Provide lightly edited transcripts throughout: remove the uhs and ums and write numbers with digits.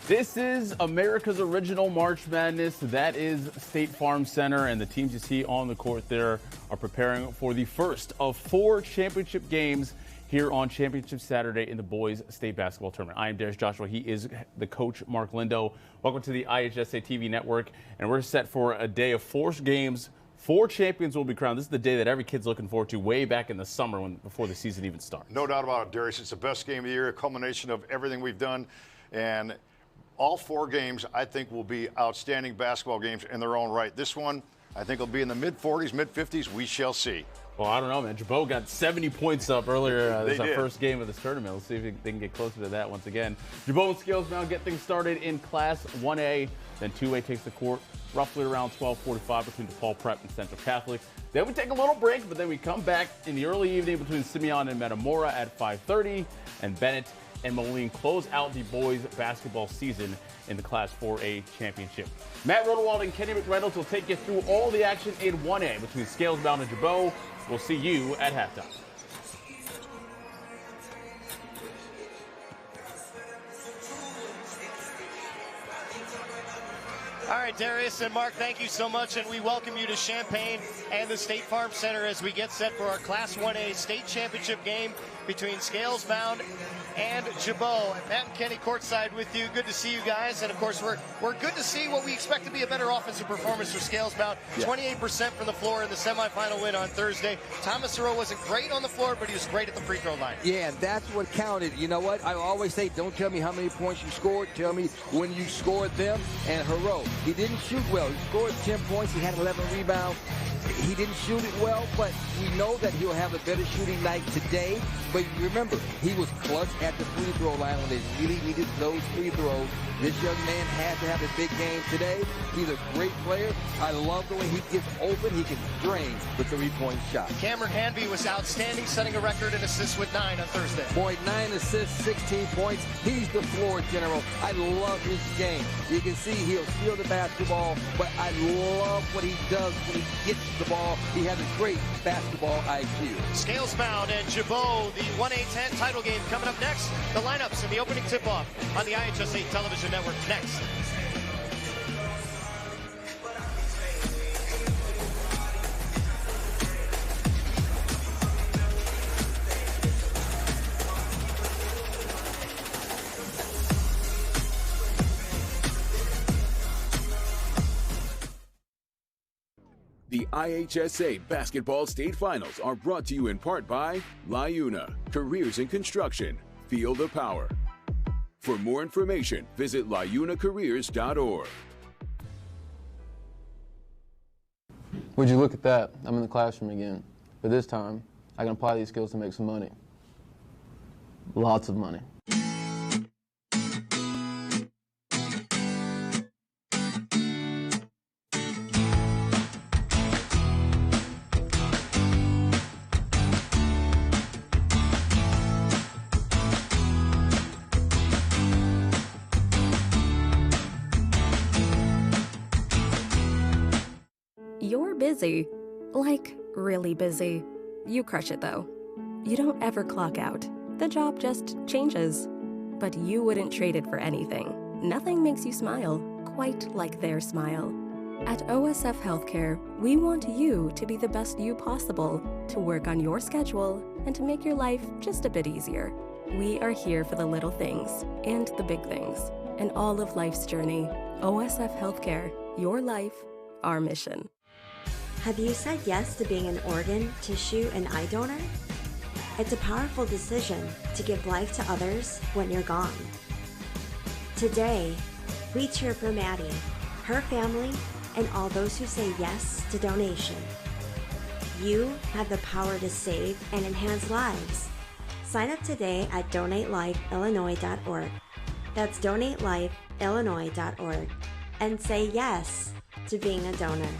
This is America's original March Madness. That is State Farm Center, and the teams you see on the court there are preparing for the first of 4 championship games here on Championship Saturday in the boys state basketball tournament. I am Darius Joshua. He is the coach, Mark Lindo. Welcome to the IHSA TV network, and we're set for a day of 4 games. 4 champions will be crowned. This is the day that every kid's looking forward to way back in the summer before the season even starts. No doubt about it, Darius. It's the best game of the year, a culmination of everything we've done. And all 4 games, I think, will be outstanding basketball games in their own right. This one, I think, will be in the mid-40s, mid-50s. We shall see. Well, I don't know, man. Gibault got 70 points up earlier. This is our first game of this tournament. Let's see if they can get closer to that once again. Gibault and Scales Mound get things started in Class 1A. Then 2A takes the court roughly around 12:45 between DePaul Prep and Central Catholic. Then we take a little break, but then we come back in the early evening between Simeon and Metamora at 5:30. And Bennett and Moline close out the boys basketball season in the Class 4A championship. Matt Rodewald and Kenny McReynolds will take you through all the action in 1A between Scales Mound and Gibault. We'll see you at halftime. All right, Darius and Mark, thank you so much, and we welcome you to Champaign and the State Farm Center as we get set for our Class 1A state championship game between Scales Mound and Gibault. And Matt and Kenny courtside with you. Good to see you guys, and of course we're good to see what we expect to be a better offensive performance for Scales Mound. 28% from the floor in the semifinal win on Thursday. Thomas Thoreau wasn't great on the floor, but he was great at the free throw line. Yeah, that's what counted. You know what? I always say, don't tell me how many points you scored. Tell me when you scored them. And Thoreau, he didn't shoot well. He scored 10 points. He had 11 rebounds. He didn't shoot it well, but we know that he'll have a better shooting night today. But remember, he was clutch at the free throw line when they really needed those free throws. This young man had to have a big game today. He's a great player. I love the way he gets open. He can drain the three-point shot. Cameron Hanby was outstanding, setting a record in assists with 9 on Thursday. Boy, 9 assists, 16 points. He's the floor general. I love his game. You can see he'll steal the basketball, but I love what he does when he gets the ball. He has a great basketball IQ. Scales Mound and Gibault, the 1A10 title game coming up next. The lineups and the opening tip-off on the IHSA television network next. The IHSA Basketball State Finals are brought to you in part by LiUNA, Careers in Construction. Feel the power. For more information, visit liunacareers.org. Would you look at that? I'm in the classroom again. But this time, I can apply these skills to make some money. Lots of money. You're busy. Like, really busy. You crush it, though. You don't ever clock out. The job just changes. But you wouldn't trade it for anything. Nothing makes you smile quite like their smile. At OSF Healthcare, we want you to be the best you possible, to work on your schedule, and to make your life just a bit easier. We are here for the little things and the big things, and all of life's journey. OSF Healthcare, your life, our mission. Have you said yes to being an organ, tissue, and eye donor? It's a powerful decision to give life to others when you're gone. Today, we cheer for Maddie, her family, and all those who say yes to donation. You have the power to save and enhance lives. Sign up today at donatelifeillinois.org. That's donatelifeillinois.org. And say yes to being a donor.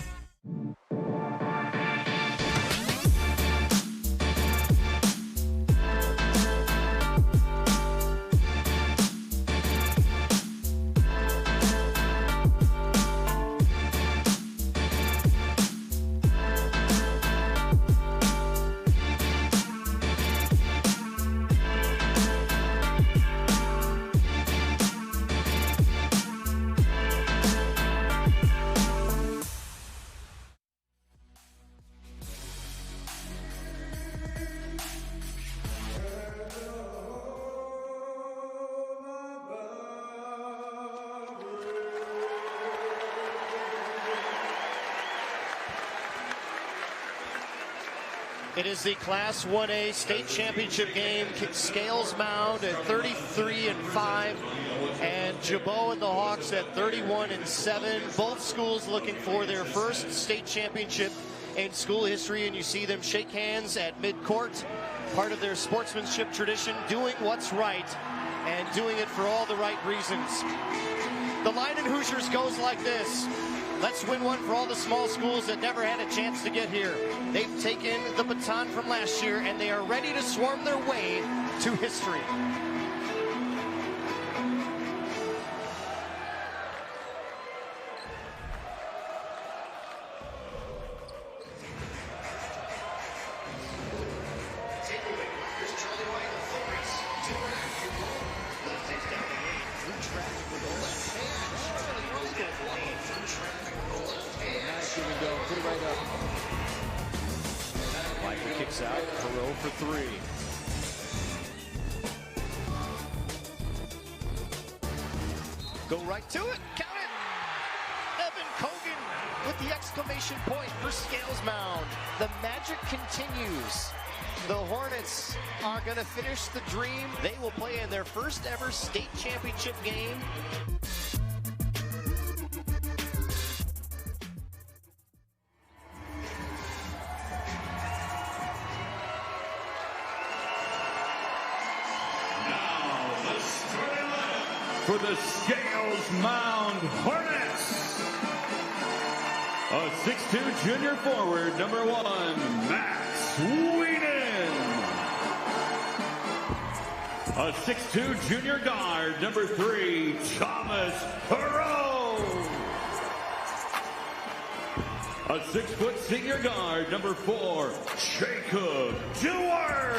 It is the Class 1A state championship game. Scales Mound at 33-5, and Gibault and the Hawks at 31-7. Both schools looking for their first state championship in school history, and you see them shake hands at midcourt, part of their sportsmanship tradition, doing what's right and doing it for all the right reasons. The line in Hoosiers goes like this. Let's win one for all the small schools that never had a chance to get here. They've taken the baton from last year, and they are ready to swarm their way to history. Kicks out, Perot for three. Go right to it, count it! Evan Cogan with the exclamation point for Scales Mound. The magic continues. The Hornets are gonna finish the dream. They will play in their first ever state championship game. For the Scales Mound Hornets, a 6'2" junior forward, number 1, Max Wienen. A 6'2" junior guard, number 3, Thomas Perot. A 6' senior guard, number 4, Jacob Dewar.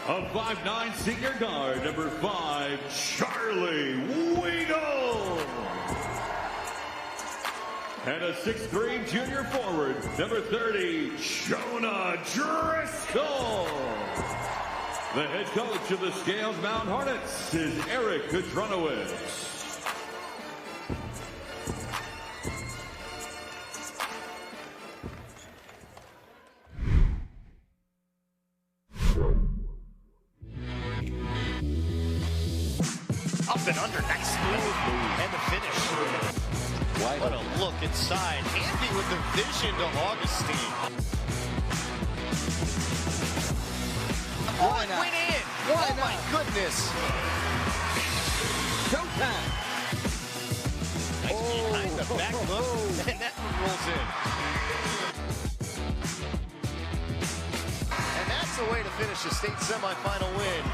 A 5'9" senior guard, number 5, Charlie Weigel. And a 6'3" junior forward, number 30, Jonah Driscoll. The head coach of the Scales Mound Hornets is Eric Kadronowitz. Up and under, nice move, and the finish. What a look inside. Andy with the vision to Augustine. Oh, it went in. Oh, my goodness. Showtime. Nice behind the back look, and that one rolls in. And that's the way to finish a state semifinal win.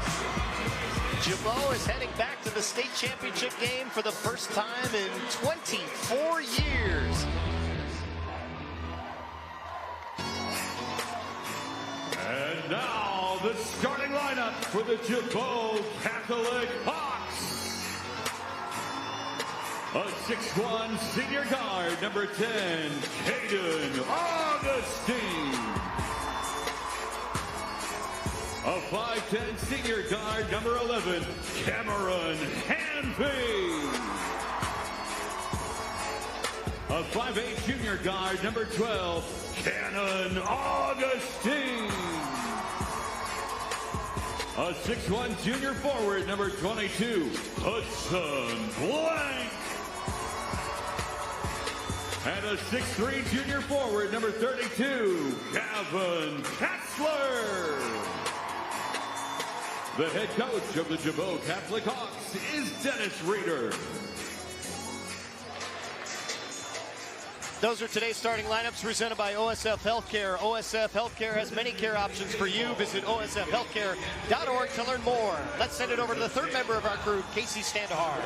Gibault is heading back to the state championship game for the first time in 24 years. And now the starting lineup for the Gibault Catholic Hawks. A 6'1" senior guard, number 10, Caden Augustine. A 5'10" senior guard, number 11, Cameron Hanby. A 5'8" junior guard, number 12, Cannon Augustine. A 6'1" junior forward, number 22, Hudson Blank. And a 6'3" junior forward, number 32, Gavin Katzler. The head coach of the Gibault Catholic Hawks is Dennis Reeder. Those are today's starting lineups presented by OSF Healthcare. OSF Healthcare has many care options for you. Visit osfhealthcare.org to learn more. Let's send it over to the third member of our crew, Casey Standahar.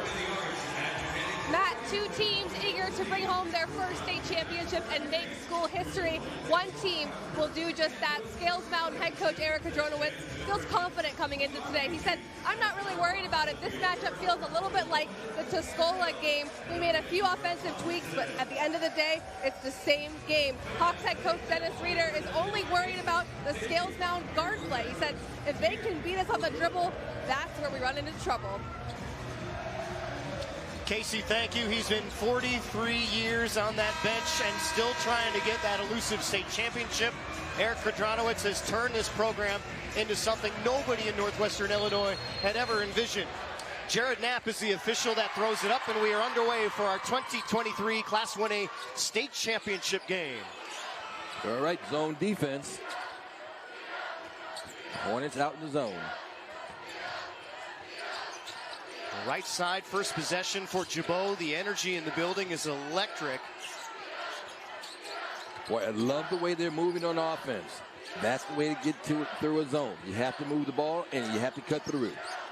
Matt, two teams eager to bring home their first state championship and make school history. One team will do just that. Scales Mound head coach Eric Kadronowitz feels confident coming into today. He said, I'm not really worried about it. This matchup feels a little bit like the Tuscola game. We made a few offensive tweaks, but at the end of the day, it's the same game. Hawks head coach Dennis Reeder is only worried about the Scales Mound guard play. He said, if they can beat us on the dribble, that's where we run into trouble. Casey, thank you. He's been 43 years on that bench and still trying to get that elusive state championship. Eric Kudranowicz has turned this program into something nobody in Northwestern Illinois had ever envisioned. Jared Knapp is the official that throws it up, and we are underway for our 2023 Class 1A state championship game. All right, zone defense. Hornets out in the zone. Right side, first possession for Gibault. The energy in the building is electric. Boy, I love the way they're moving on offense. That's the way to get to it through a zone. You have to move the ball, and you have to cut through.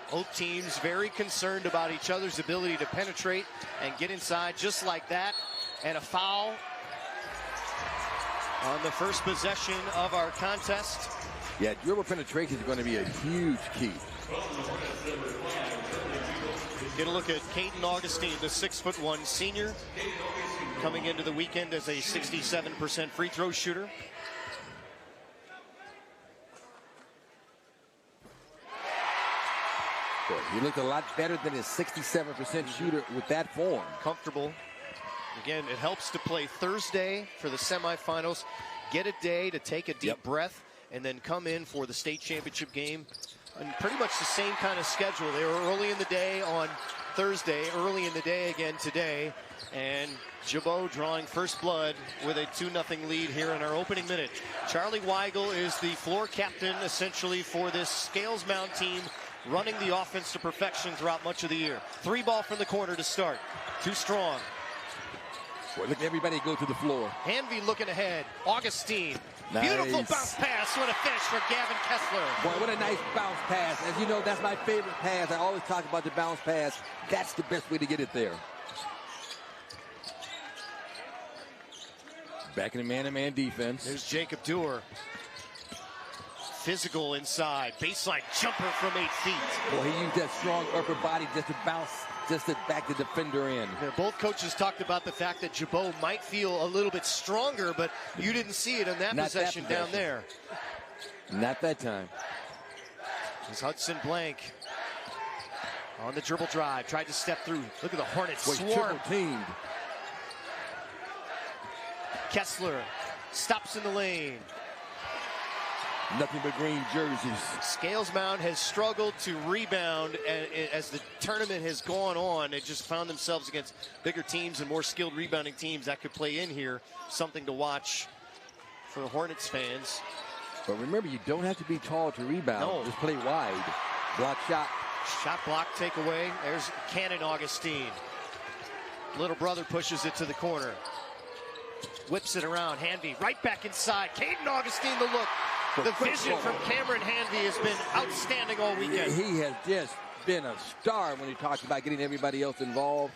Both teams very concerned about each other's ability to penetrate and get inside just like that. And a foul on the first possession of our contest. Yeah, dribble penetration is going to be a huge key. Get a look at Caden Augustine, the 6'1" senior, coming into the weekend as a 67% free throw shooter. Boy, he looked a lot better than his 67% shooter with that form. Comfortable. Again, it helps to play Thursday for the semifinals. Get a day to take a deep breath and then come in for the state championship game. And pretty much the same kind of schedule. They were early in the day on Thursday, early in the day again today. And Gibault drawing first blood with a 2-0 lead here in our opening minute. Charlie Weigel is the floor captain essentially for this Scales Mound team, running the offense to perfection throughout much of the year. 3 ball from the corner to start. Too strong. Boy, look at everybody go to the floor. Hanvey looking ahead. Augustine. Nice. Beautiful bounce pass. What a finish for Gavin Kessler. Boy, what a nice bounce pass. As you know, that's my favorite pass. I always talk about the bounce pass. That's the best way to get it there. Back in the man-to-man defense. There's Jacob Dewar. Physical inside. Baseline jumper from 8 feet. Boy, he used that strong upper body just to bounce, just to back the defender in. Yeah, both coaches talked about the fact that Gibault might feel a little bit stronger, but you didn't see it in that possession down there. Not that time. There's Hudson Blank on the dribble drive. Tried to step through. Look at the Hornets swarm. Teamed. Kessler stops in the lane. Nothing but green jerseys. Scales Mound has struggled to rebound, and as the tournament has gone on, they just found themselves against bigger teams and more skilled rebounding teams that could play in here. Something to watch for the Hornets fans. But remember, you don't have to be tall to rebound. No. Just play wide. Block shot. Shot block takeaway. There's Cannon Augustine. Little brother pushes it to the corner. Whips it around. Hanvey right back inside. Caden Augustine the look. The vision from Cameron Hanvey has been outstanding all weekend. He has just been a star when he talks about getting everybody else involved.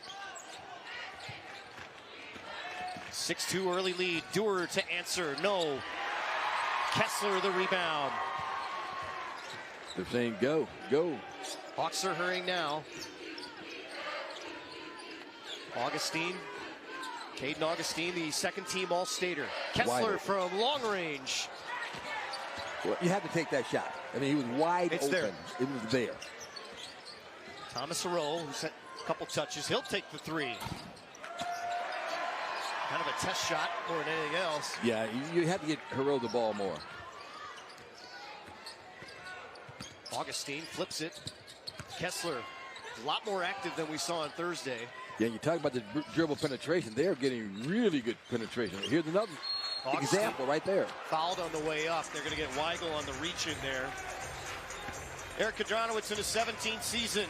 6-2 early lead. Dewar to answer. No. Kessler the rebound. They're saying go, go. Hawks are hurrying now. Augustine. Caden Augustine, the second team All-Stater. Kessler from long range. Well, you have to take that shot. I mean, he was wide open. There. It was there. Thomas Harrell, who's had a couple touches. He'll take the 3. Kind of a test shot more than anything else. Yeah, you have to get Harrell the ball more. Augustine flips it. Kessler, a lot more active than we saw on Thursday. Yeah, you talk about the dribble penetration. They're getting really good penetration. Here's another example right there. Fouled on the way up. They're going to get Weigel on the reach in there. Eric Kudranowicz in his 17th season.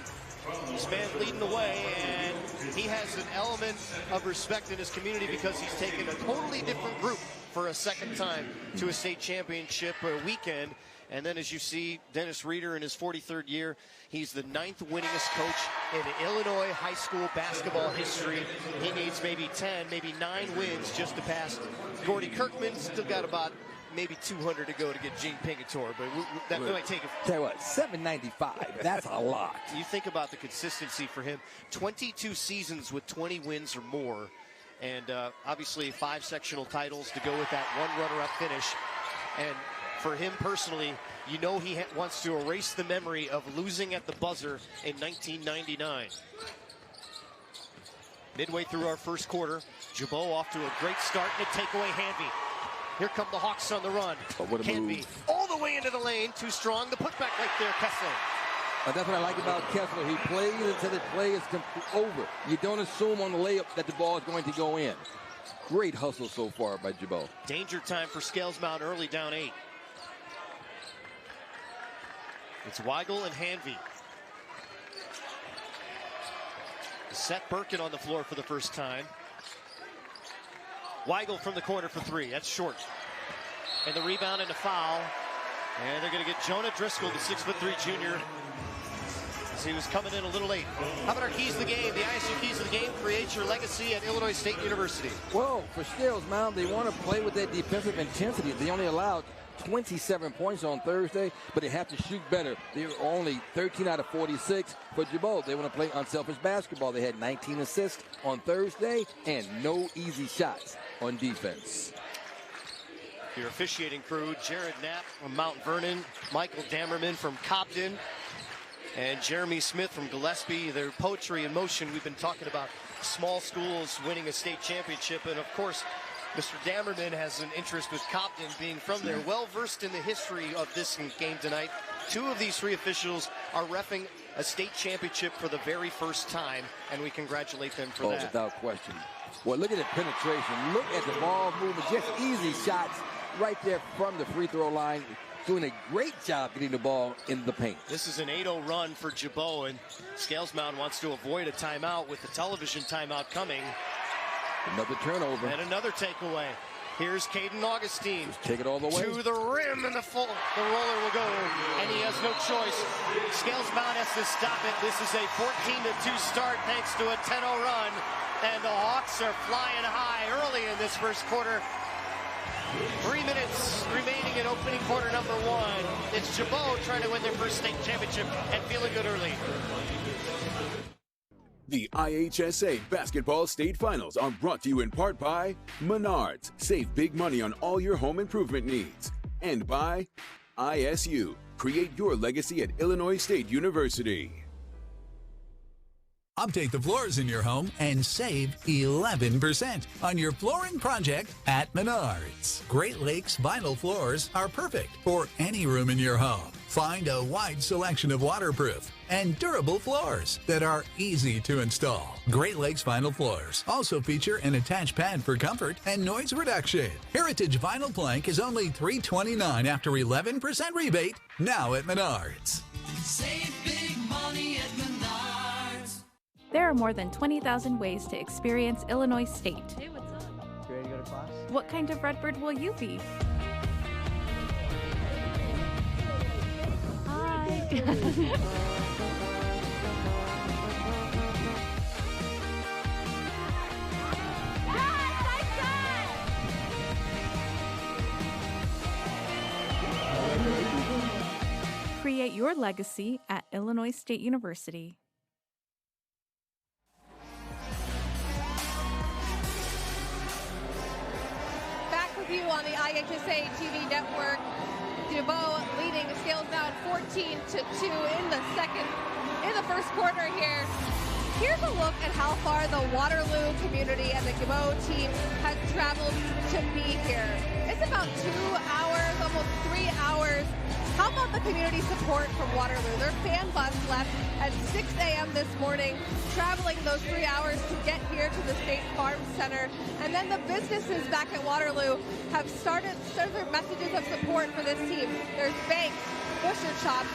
He's been leading the way, and he has an element of respect in his community because he's taken a totally different group for a second time to a state championship weekend. And then as you see, Dennis Reeder in his 43rd year, he's the 9th winningest coach in Illinois high school basketball history. He needs maybe 10, maybe 9 wins just to pass Gordy Kirkman. Still got about maybe 200 to go to get Gene Pingator, but that might take a... Tell you what, 795, that's a lot. You think about the consistency for him. 22 seasons with 20 wins or more, and obviously 5 sectional titles to go with that 1 runner-up finish. And for him personally, you know he wants to erase the memory of losing at the buzzer in 1999. Midway through our first quarter, Gibault off to a great start and a takeaway Hanvey. Here come the Hawks on the run. Oh, what a Hanvey move. all the way into the lane, too strong. The putback right there, Kessler. That's what I like about Kessler. He plays until the play is over. You don't assume on the layup that the ball is going to go in. Great hustle so far by Gibault. Danger time for Scales Mound early, down 8. It's Weigel and Hanvey. Seth Birkin on the floor for the first time. Weigel from the corner for 3. That's short. And the rebound and the foul. And they're going to get Jonah Driscoll, the 6'3" junior. As he was coming in a little late. How about our keys to the game? The ISU keys to the game: create your legacy at Illinois State University. Well, for Scales Mound, they want to play with that defensive intensity. They only allowed 27 points on Thursday, but they have to shoot better. They were only 13 out of 46 for Gibault. They want to play unselfish basketball. They had 19 assists on Thursday and no easy shots on defense. Your officiating crew: Jared Knapp from Mount Vernon, Michael Dammerman from Cobden, and Jeremy Smith from Gillespie. Their poetry in motion. We've been talking about small schools winning a state championship, and of course, Mr. Dammerman has an interest with Cobden, being from there, well versed in the history of this game tonight. 2 of these 3 officials are reffing a state championship for the very first time, and we congratulate them for that. Without question. Well, look at the penetration. Look at the ball movement. Just easy shots right there from the free throw line. Doing a great job getting the ball in the paint. This is an 8-0 run for Gibault, and Scales Mound wants to avoid a timeout with the television timeout coming. Another turnover. And another takeaway. Here's Caden Augustine. Just take it all the way. To the rim, and the roller will go, and he has no choice. Scales Mound has to stop it. This is a 14-2 start thanks to a 10-0 run, and the Hawks are flying high early in this first quarter. 3 minutes remaining in opening quarter number 1. It's Gibault trying to win their first state championship and feeling good early. The IHSA Basketball State Finals are brought to you in part by Menards. Save big money on all your home improvement needs. And by ISU. Create your legacy at Illinois State University. Update the floors in your home and save 11% on your flooring project at Menards. Great Lakes vinyl floors are perfect for any room in your home. Find a wide selection of waterproof and durable floors that are easy to install. Great Lakes vinyl floors also feature an attached pad for comfort and noise reduction. Heritage vinyl plank is only $329 after 11% rebate, now at Menards. Save big money at Menards. There are more than 20,000 ways to experience Illinois State. Hey, what's up? You ready to go to class? What kind of Redbird will you be? Hi. Create your legacy at Illinois State University. You on the IHSA TV network. Gibault leading Scales Mound 14-2 in the first quarter here. Here's a look at how far the Waterloo community and the Gibault team has traveled to be here. It's about 2 hours, almost 3 hours. How about the community support from Waterloo? Their fan bus left at 6 a.m. this morning, traveling those 3 hours to get here to the State Farm Center. And then the businesses back at Waterloo have started their messages of support for this team. There's banks, butcher shops,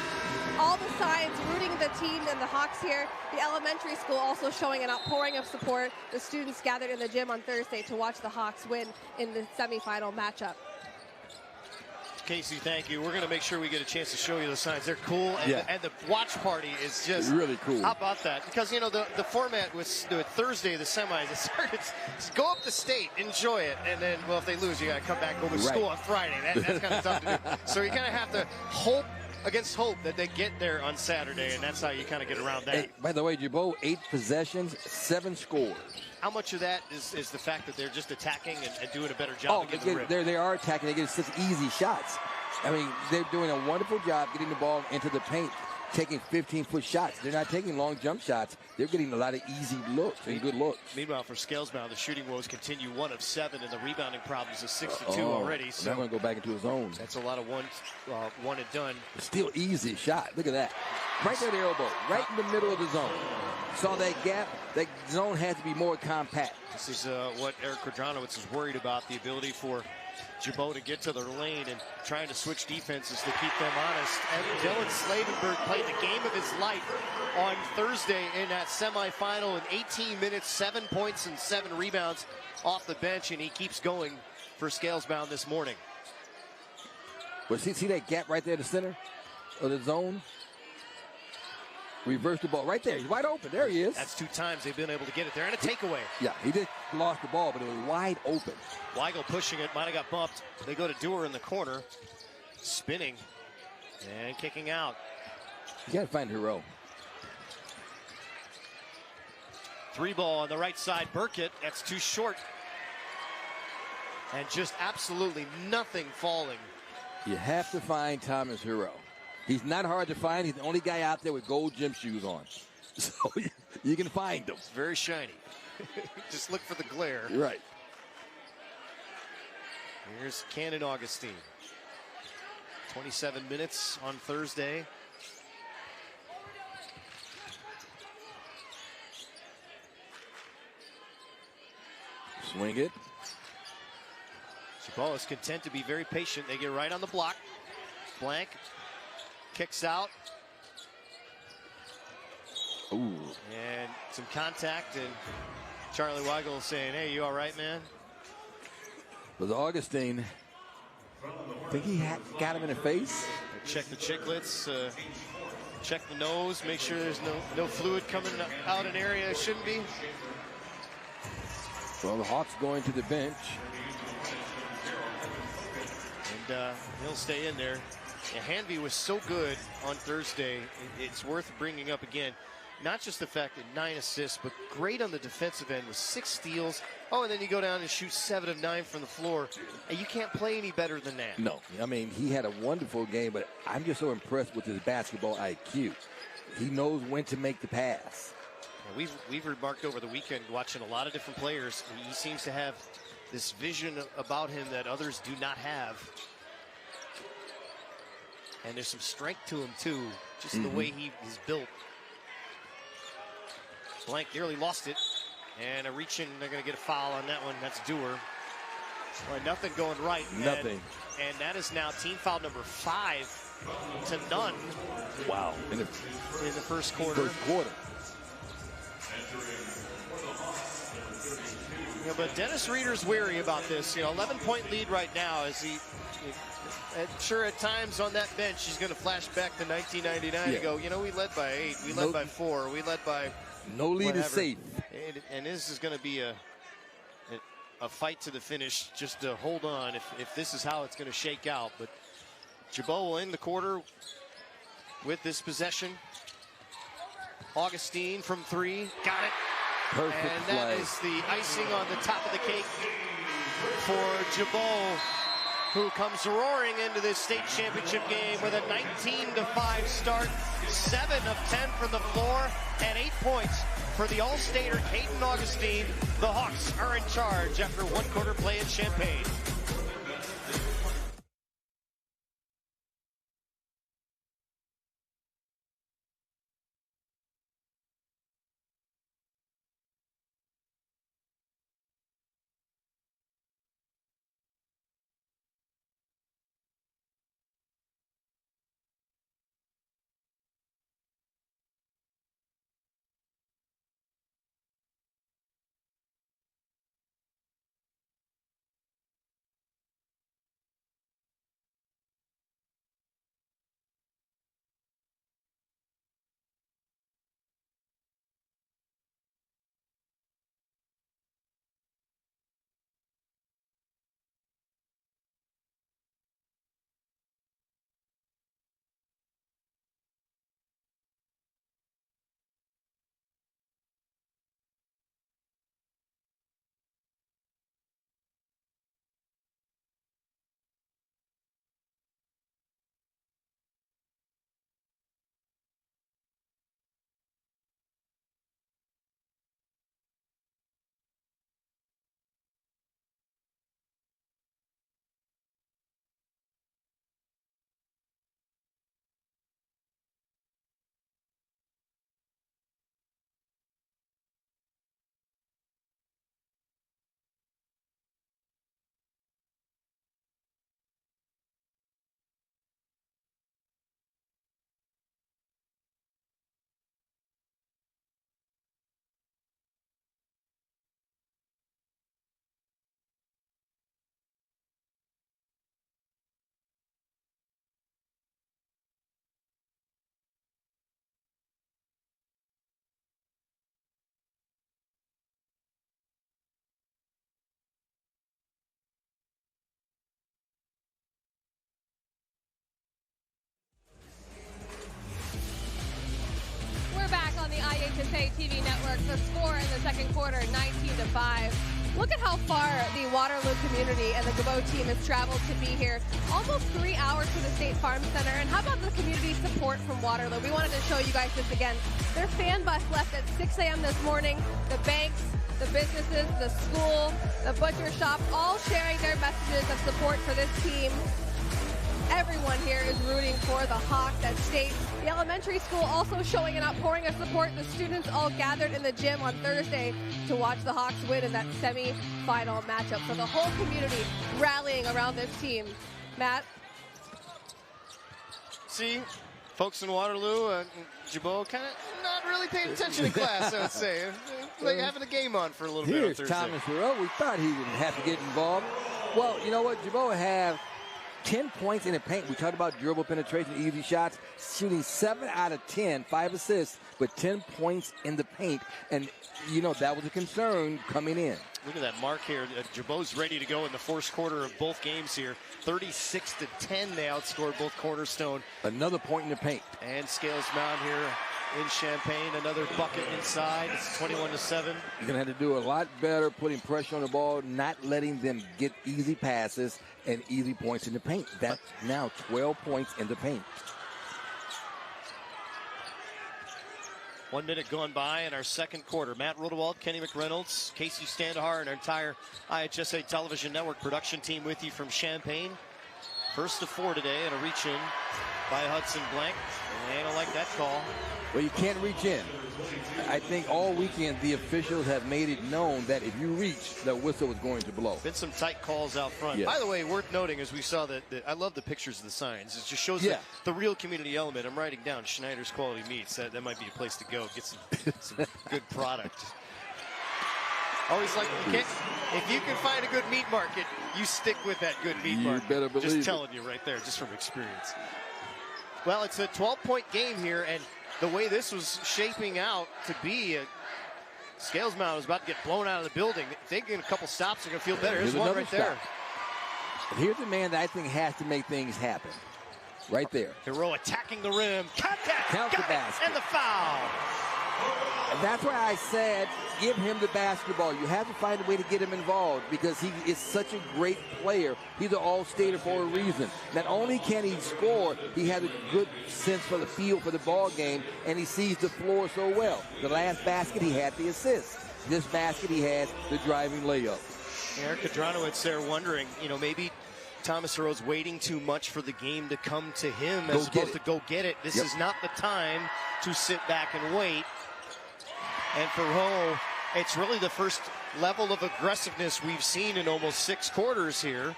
all the signs rooting the team and the Hawks here. The elementary school also showing an outpouring of support. The students gathered in the gym on Thursday to watch the Hawks win in the semifinal matchup. Casey, thank you. We're going to make sure we get a chance to show you the signs. They're cool, and the watch party is just really cool. How about that? Because, you know, the format was Thursday, the semis. It's go up the state, enjoy it, and then, well, if they lose, you got to come back, go to school on Friday. That's kind of tough to do. So you kind of have to hope against hope that they get there on Saturday, and that's how you kind of get around that. Hey, by the way, Gibault, 8 possessions, 7 scores. How much of that is the fact that they're just attacking and doing a better job? They are attacking. They get such easy shots. I mean, they're doing a wonderful job getting the ball into the paint. taking 15-foot shots. They're not taking long jump shots. They're getting a lot of easy looks and good looks. Meanwhile, for Scalesbound, the shooting woes continue. 1 of 7, and the rebounding problems is 6 to 2 already. So they're going to go back into a zone. That's a lot of one and done. Still easy shot. Look at that. Right there, the elbow. Right in the middle of the zone. Saw that gap. That zone had to be more compact. This is what Eric Kudranowicz is worried about, the ability for Gibault to get to their lane and trying to switch defenses to keep them honest. And Dylan Slavenberg played the game of his life on Thursday in that semifinal in 18 minutes, 7 points and 7 rebounds off the bench, and he keeps going for Scalesbound this morning. But see that gap right there in the center of the zone? Reverse the ball right there. He's wide open. There he is. That's 2 times they've been able to get it there. And a takeaway. Yeah, he just lost the ball, but it was wide open. Weigel pushing it. Might have got bumped. They go to Dewar in the corner. Spinning. And kicking out. You got to find Hero. 3 ball on the right side. Burkett. That's too short. And just absolutely nothing falling. You have to find Thomas Hero. He's not hard to find. He's the only guy out there with gold gym shoes on. So you can find him. It's very shiny. Just look for the glare. You're right. Here's Cannon Augustine. 27 minutes on Thursday. Swing it. Gibault is content to be very patient. They get right on the block. Blank. Kicks out. Ooh. And some contact, and Charlie Weigel saying, hey, you all right, man? With Augustine, think he got him in the face? Check the chiclets, check the nose, make sure there's no fluid coming out in area it shouldn't be. Well, the Hawks going to the bench. And he'll stay in there. Yeah, Hanvey was so good on Thursday. It's worth bringing up again. Not just the fact that 9 assists, but great on the defensive end with 6 steals. Oh, and then you go down and shoot 7 of 9 from the floor. And you can't play any better than that. No, I mean, he had a wonderful game, but I'm just so impressed with his basketball IQ. He knows when to make the pass. Yeah, we've remarked over the weekend watching a lot of different players. He seems to have this vision about him that others do not have. And there's some strength to him, too, just the way he's built. Blank nearly lost it. And a reach-in, they're going to get a foul on that one. That's Dewar. Well, nothing going right. Nothing. And that is now team foul number 5 to none. Wow. In the first quarter. Yeah, but Dennis Reeder's weary about this. 11-point lead right now as he... sure, at times on that bench, he's going to flash back to 1999 and go, we led by 8, we led by 4, we led by no lead whatever. Is safe. And this is going to be a fight to the finish just to hold on if this is how it's going to shake out. But Gibault will end the quarter with this possession. Augustine from 3, got it. Perfect and play. That is the icing on the top of the cake for Gibault, who comes roaring into this state championship game with a 19-5 start, 7 of 10 from the floor, and 8 points for the All-Stater Caden Augustine. The Hawks are in charge after 1 quarter play in Champaign. TV network. The score in the second quarter, 19-5. Look at how far the Waterloo community and the Gibault team has traveled to be here. Almost 3 hours to the State Farm Center. And how about the community support from Waterloo? We wanted to show you guys this again. Their fan bus left at 6 a.m. this morning. The banks, the businesses, the school, the butcher shop, all sharing their messages of support for this team. Everyone here is rooting for the Hawks at State. The elementary school also showing an outpouring of support. The students all gathered in the gym on Thursday to watch the Hawks win in that semi-final matchup. So the whole community rallying around this team. Matt? See, folks in Waterloo and Gibault kind of not really paying attention in class, I would say. Like having a game on for a little bit on Thursday. Here's Thomas Harrell. We thought he would have to get involved. Well, you know what? Gibault have 10 points in the paint. We talked about dribble penetration, easy shots, shooting 7 out of 10, 5 assists, but 10 points in the paint. And, you know, that was a concern coming in. Look at that mark here. Gibault's ready to go in the first quarter of both games here. 36-10, they outscored both Cornerstone. Another point in the paint. And Scales Mound here in Champaign. Another bucket inside. It's 21-7. You're going to have to do a lot better putting pressure on the ball, not letting them get easy passes and easy points in the paint. That's now 12 points in the paint. 1 minute gone by in our second quarter. Matt Rodewald, Kenny McReynolds, Casey Standahar, and our entire IHSA television network production team with you from Champaign. First to 4 today and a reach in by Hudson Blank. And they don't like that call. Well, you can't reach in. I think all weekend the officials have made it known that if you reach, the whistle is going to blow. Been some tight calls out front. Yes. By the way, worth noting as we saw that I love the pictures of the signs. It just shows the real community element. I'm writing down Schneider's Quality Meats. That might be a place to go. Get some good product. Always like, if you can find a good meat market, you stick with that good meat market. Better believe just telling you right there, just from experience. Well, it's a 12-point game here, and the way this was shaping out to be, Scales Mound was about to get blown out of the building. If they get a couple stops, they're going to feel better. Here's one right there. And here's a man that I think has to make things happen. Right there. Hero attacking the rim. Contact. Count the basket. And the foul. And that's why I said give him the basketball. You have to find a way to get him involved because he is such a great player. He's an all-stater for a reason. Not only can he score, he has a good sense for the feel for the ball game, and he sees the floor so well. The last basket, he had the assist. This basket, he had the driving layup. Eric Kadronowitz there wondering, maybe Thomas Harrell's waiting too much for the game to come to him as opposed to go get it. This is not the time to sit back and wait. And for Ho, it's really the first level of aggressiveness we've seen in almost 6 quarters here.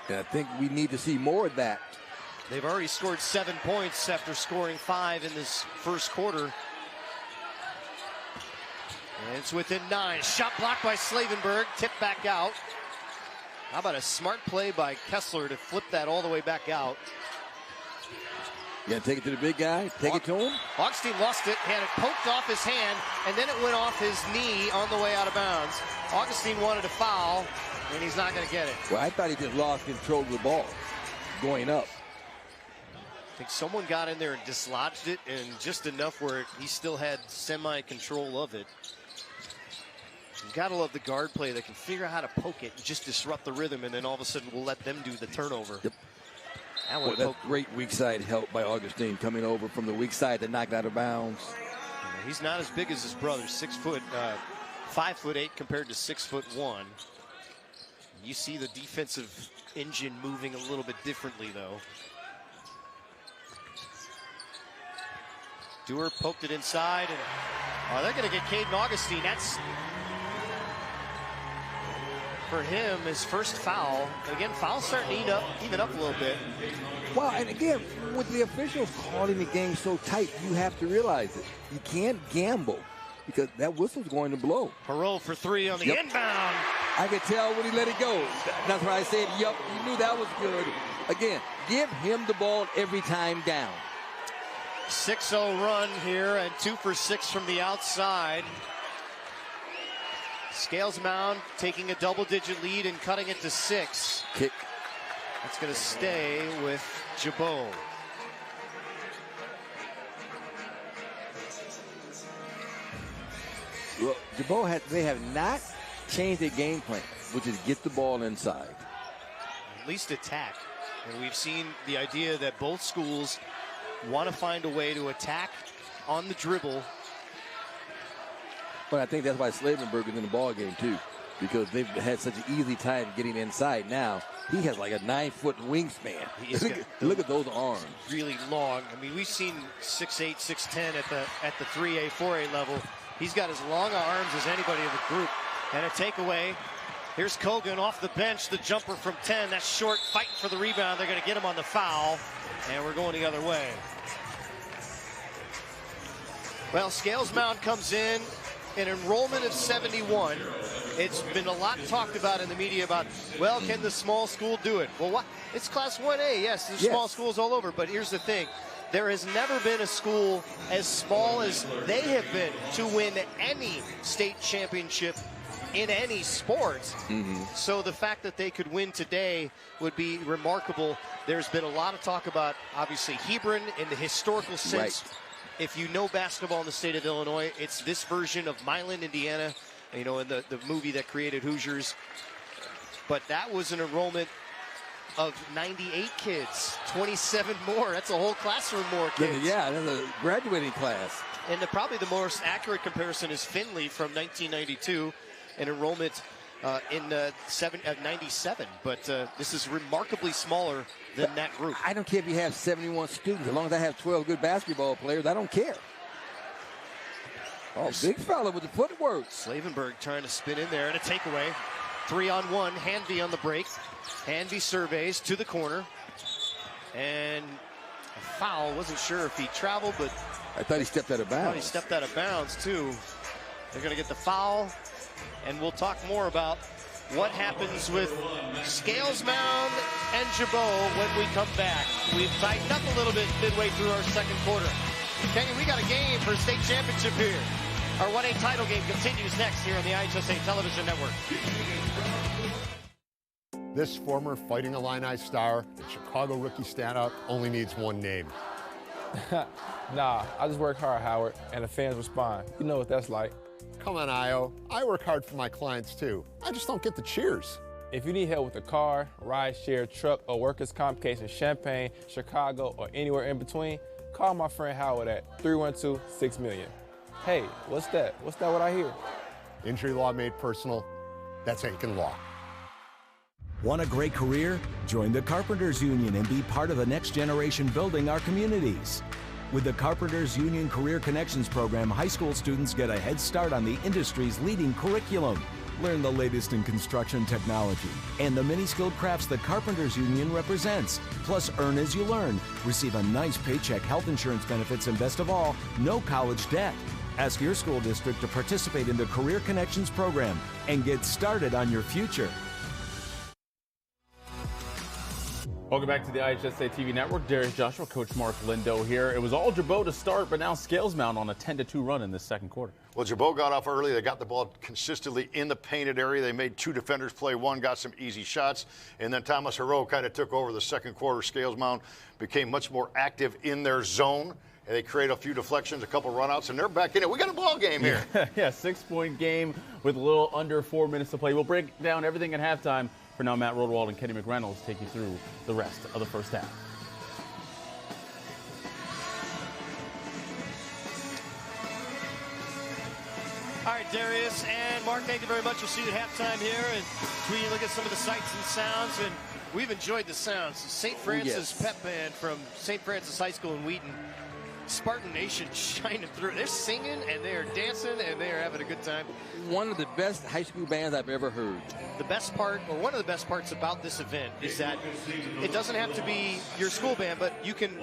And I think we need to see more of that. They've already scored 7 points after scoring 5 in this first quarter. And it's within 9. Shot blocked by Slavenberg, tipped back out. How about a smart play by Kessler to flip that all the way back out? Yeah, take it to the big guy. Take it to him. Augustine lost it, had it poked off his hand, and then it went off his knee on the way out of bounds. Augustine wanted a foul, and he's not going to get it. Well, I thought he just lost control of the ball going up. I think someone got in there and dislodged it, and just enough where he still had semi-control of it. You got to love the guard play that can figure out how to poke it and just disrupt the rhythm, and then all of a sudden we'll let them do the turnover. Yep. That's great weak side help by Augustine coming over from the weak side to knock out of bounds. Yeah, he's not as big as his brother, 5'8" compared to 6'1". You see the defensive engine moving a little bit differently, though. Dewar poked it inside, and they're going to get Caden Augustine. That's for him, his first foul. Again, fouls starting to even up a little bit. Well, and again, with the officials calling the game so tight, you have to realize it. You can't gamble because that whistle's going to blow. Perot for 3 on the inbound. I could tell when he let it go. That's why I said, yep, you knew that was good. Again, give him the ball every time down. 6-0 run here and 2 for 6 from the outside. Scales Mound taking a double-digit lead and cutting it to 6. Kick. That's going to stay with Gibault. Well, Gibault they have not changed their game plan, which is get the ball inside. At least attack. And we've seen the idea that both schools want to find a way to attack on the dribble. But I think that's why Slavenberg is in the ball game too, because they've had such an easy time getting inside. Now he has like a 9-foot wingspan. Look at those arms. Really long. I mean, we've seen 6'8", 6'10" at the 3A, 4A level. He's got as long arms as anybody in the group. And a takeaway. Here's Kogan off the bench, the jumper from 10. That's short, fighting for the rebound. They're going to get him on the foul, and we're going the other way. Well, Scales Mound comes in, an enrollment of 71. It's been a lot talked about in the media about, well, can the small school do it? Well, what? It's Class 1A. Yes, there's small schools all over, but here's the thing. There has never been a school as small as they have been to win any state championship in any sport. So the fact that they could win today would be remarkable. There's been a lot of talk about, obviously, Hebron in the historical sense. Right. If you know basketball in the state of Illinois, it's this version of Milan, Indiana, you know, in the movie that created Hoosiers. But that was an enrollment of 98 kids, 27 more. That's a whole classroom more kids. Yeah, that's a graduating class. And probably the most accurate comparison is Findlay from 1992, an enrollment in 97. But this is remarkably smaller than that group. I don't care if you have 71 students. As long as I have 12 good basketball players, I don't care. Oh, big fella with the footwork. Slavenberg trying to spin in there and a takeaway. 3-on-1, Hanvey on the break. Hanvey surveys to the corner. And a foul. Wasn't sure if he traveled, but I thought he stepped out of bounds. I thought he stepped out of bounds, too. They're going to get the foul. And we'll talk more about what happens with Scales Mound and Gibault when we come back. We've tightened up a little bit midway through our second quarter. Kenny, we got a game for state championship here. Our 1A title game continues next here on the IHSA Television Network. This former Fighting Illini star and Chicago rookie standout only needs one name. Nah, I just work hard, Howard, and the fans respond. You know what that's like. Come on, Io. I work hard for my clients, too. I just don't get the cheers. If you need help with a car, ride share, truck, or workers' comp case in Champaign, Chicago, or anywhere in between, call my friend Howard at 312-6-million. Hey, what's that? What's that what I hear? Injury law made personal. That's Aiken Law. Want a great career? Join the Carpenters Union and be part of the next generation building our communities. With the Carpenters Union Career Connections program, high school students get a head start on the industry's leading curriculum. Learn the latest in construction technology and the many skilled crafts the Carpenters Union represents. Plus, earn as you learn. Receive a nice paycheck, health insurance benefits, and best of all, no college debt. Ask your school district to participate in the Career Connections program and get started on your future. Welcome back to the IHSA TV Network. Darius Joshua, Coach Mark Lindo here. It was all Gibault to start, but now Scales Mound on a 10-2 run in this second quarter. Well, Gibault got off early. They got the ball consistently in the painted area. They made two defenders play one, got some easy shots. And then Thomas Hero kind of took over the second quarter. Scales Mound became much more active in their zone. And they create a few deflections, a couple runouts, and they're back in it. We got a ball game here. Yeah, 6-point game with a little under 4 minutes to play. We'll break down everything at halftime. For now, Matt Rodewald and Kenny McReynolds take you through the rest of the first half. All right, Darius and Mark, thank you very much. We'll see you at halftime here. And we look at some of the sights and sounds, and we've enjoyed the sounds. St. Francis Pep Band from St. Francis High School in Wheaton. Spartan Nation shining through. They're singing and they're dancing and they're having a good time. One of the best high school bands I've ever heard. The best part, or one of the best parts about this event is that it doesn't have to be your school band, but you can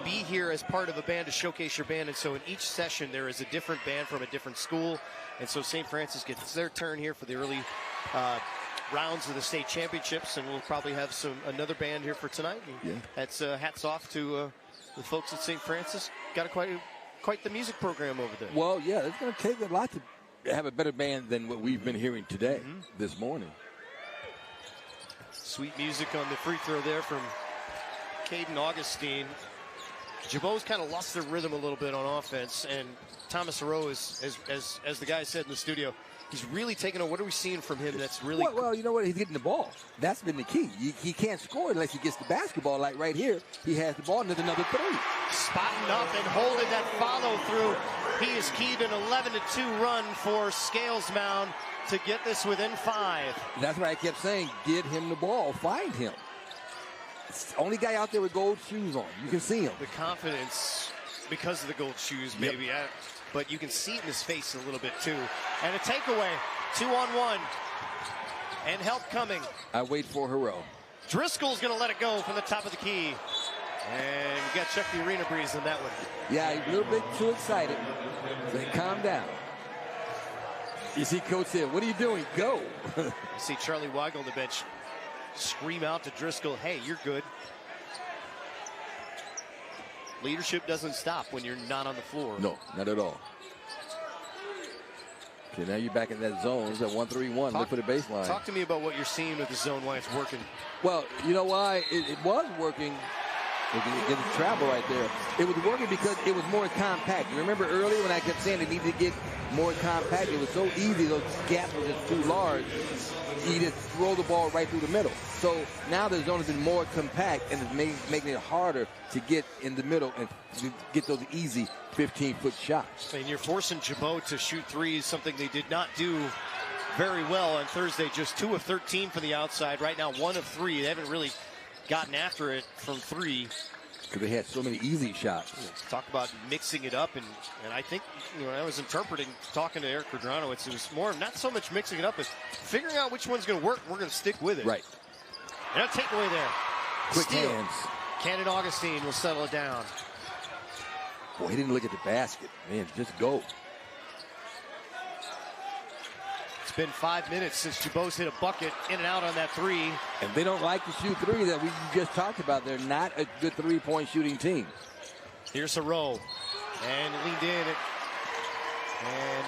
be here as part of a band to showcase your band. And so in each session there is a different band from a different school. And so St. Francis gets their turn here for the early rounds of the state championships, and we'll probably have another band here for tonight. And that's hats off to the folks at St. Francis. Got quite the music program over there. Well, yeah, it's going to take a lot to have a better band than what we've been hearing today, this morning. Sweet music on the free throw there from Caden Augustine. Gibault's kind of lost their rhythm a little bit on offense, and Thomas Hero is, as the guy said in the studio, he's really taken on. What are we seeing from him that's really... Well, you know what? He's getting the ball. That's been the key. He can't score unless he gets the basketball. Like right here, he has the ball and there's another three. Spotting up and holding that follow through. He is keyed an 11-2 run for Scales Mound to get this within 5. That's what I kept saying. Get him the ball. Find him. It's the only guy out there with gold shoes on. You can see him. The confidence because of the gold shoes, maybe. Yep. But you can see it in his face a little bit, too. And a takeaway. 2-on-1. And help coming. I wait for Hero. Driscoll's going to let it go from the top of the key. And you got to check the arena breeze on that one. Yeah, he's a little bit too excited. So calm down. You see Coach said, what are you doing? Go. You see Charlie Weigel on the bench scream out to Driscoll, hey, you're good. Leadership doesn't stop when you're not on the floor. No, not at all. Okay, now you're back in that zone. It's at 1-3-1. Look for the baseline. Talk to me about what you're seeing with the zone, why it's working. Well, you know why it was working. You get the travel right there. It was working because it was more compact. You remember earlier when I kept saying they needed to get more compact? It was so easy. Those gaps were just too large. You just throw the ball right through the middle. So now the zone has been more compact, and it's making it harder to get in the middle and to get those easy 15-foot shots. And you're forcing Gibault to shoot threes, something they did not do very well on Thursday. Just 2 of 13 from the outside. Right now, 1 of 3. They haven't really gotten after it from 3. Because they had so many easy shots. Talk about mixing it up, and I think, you know, I was interpreting, talking to Eric Quadrano, it was more not so much mixing it up as figuring out which one's going to work. We're going to stick with it. Right. And a takeaway there. Quick Steal. hands. Cannon Augustine will settle it down. Boy, he didn't look at the basket. Man, just go. It's been 5 minutes since Gibault's hit a bucket in and out on that 3. And they don't like to shoot 3 that we just talked about. They're not a good 3-point shooting team. Here's a row. And leaned in. And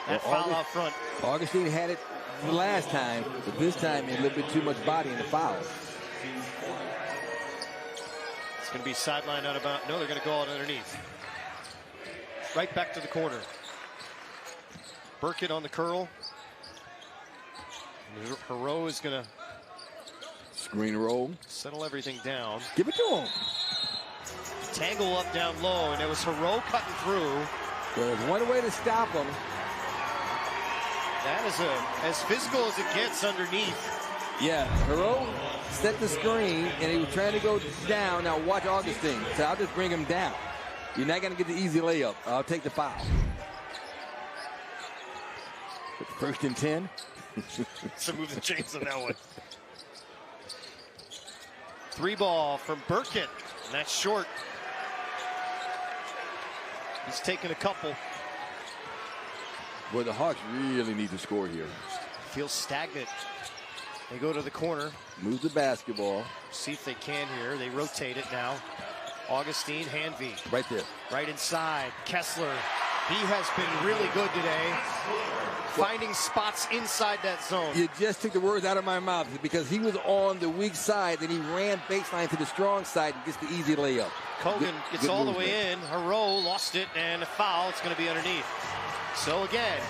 that foul out front. Augustine had it the last time, but this time a little bit too much body in the foul. It's going to be sidelined out about. No, they're going to go out underneath. Right back to the corner. Burkett on the curl. Hero is going to screen roll. Settle everything down. Give it to him. Tangle up down low, and it was Hero cutting through. There's one way to stop him. That is as physical as it gets underneath. Yeah, Hero set the screen, and he was trying to go down. Now watch Augustine. So I'll just bring him down. You're not going to get the easy layup. I'll take the foul. 1st and 10. So move the chains on that one. 3 ball from Burkett, and that's short. He's taken a couple. Boy, the Hawks really need to score here. Feels stagnant. They go to the corner. Move the basketball. See if they can here. They rotate it now. Augustine, Hanvey. Right there. Right inside. Kessler. He has been really good today. Finding spots inside that zone. You just took the words out of my mouth because he was on the weak side, then he ran baseline to the strong side and gets the easy layup. Kogan gets all the way in. Hero lost it, and a foul. It's going to be underneath. So again,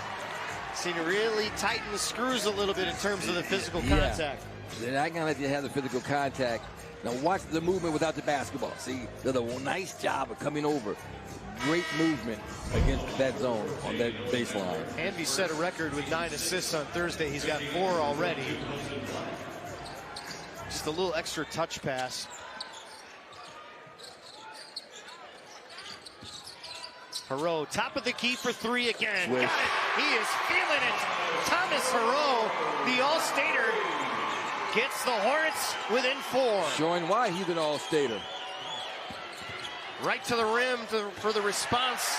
seem to really tighten the screws a little bit in terms of the physical contact. They're not going to let you have the physical contact. Now watch the movement without the basketball. See, they did a nice job of coming over. Great movement against that zone on that baseline. Hanvey set a record with 9 assists on Thursday. He's got 4 already. Just a little extra touch pass. Hero, top of the key for 3 again. Got it. He is feeling it. Thomas Hero, the All-Stater, gets the Hornets within 4. Showing why he's an All-Stater. Right to the rim for the response.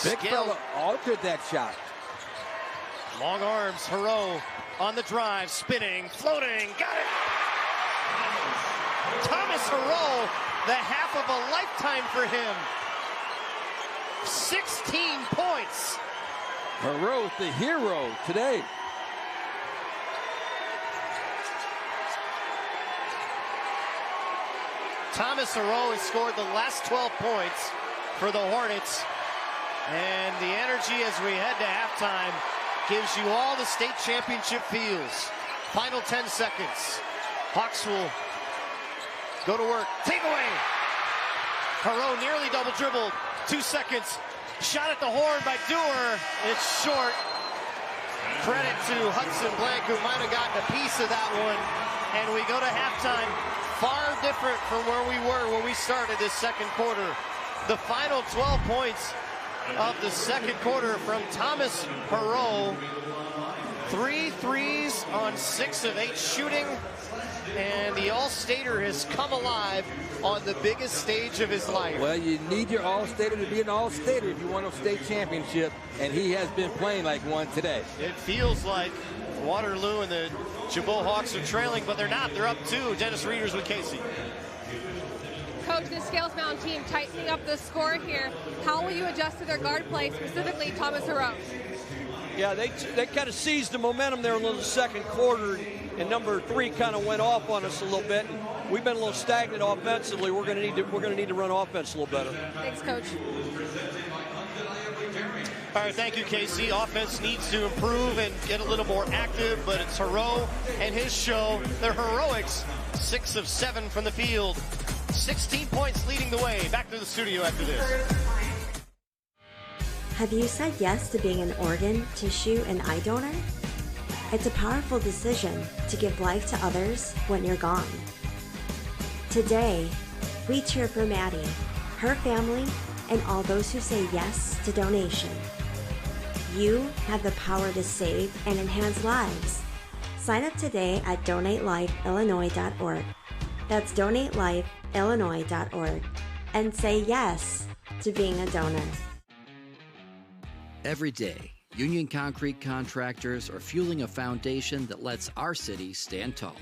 Big fella altered that shot. Long arms, Hero on the drive, spinning, floating, got it. Thomas Hero, the half of a lifetime for him. 16 points. Hero's the hero today. Thomas Hero has scored the last 12 points for the Hornets. And the energy as we head to halftime gives you all the state championship feels. Final 10 seconds. Hawks will go to work. Take away. Hero nearly double dribbled. 2 seconds. Shot at the horn by Dewar. It's short. Credit to Hudson Blank, who might have gotten a piece of that one. And we go to halftime. Far different from where we were when we started this second quarter. The final 12 points of the second quarter from Thomas Hero. 3 threes on 6 of 8 shooting. And the All-Stater has come alive on the biggest stage of his life. Well, you need your All-Stater to be an All-Stater if you want a state championship, and he has been playing like one today. It feels like Waterloo and the Gibault Hawks are trailing, but they're not. They're up 2. Dennis Reeders with Casey. Coach, the Scales Mound team tightening up the score here. How will you adjust to their guard play, specifically Thomas Hero? Yeah, they kind of seized the momentum there in the second quarter, and number 3 kind of went off on us a little bit. We've been a little stagnant offensively. We're going to need to run offense a little better. Thanks, Coach. All right, thank you, Casey. Offense needs to improve and get a little more active, but it's Hero and his show. Their heroics, 6 of 7 from the field. 16 points leading the way. Back to the studio after this. Have you said yes to being an organ, tissue, and eye donor? It's a powerful decision to give life to others when you're gone. Today, we cheer for Maddie, her family, and all those who say yes to donation. You have the power to save and enhance lives. Sign up today at donatelifeillinois.org. That's donatelifeillinois.org. And say yes to being a donor. Every day, Union Concrete contractors are fueling a foundation that lets our city stand tall.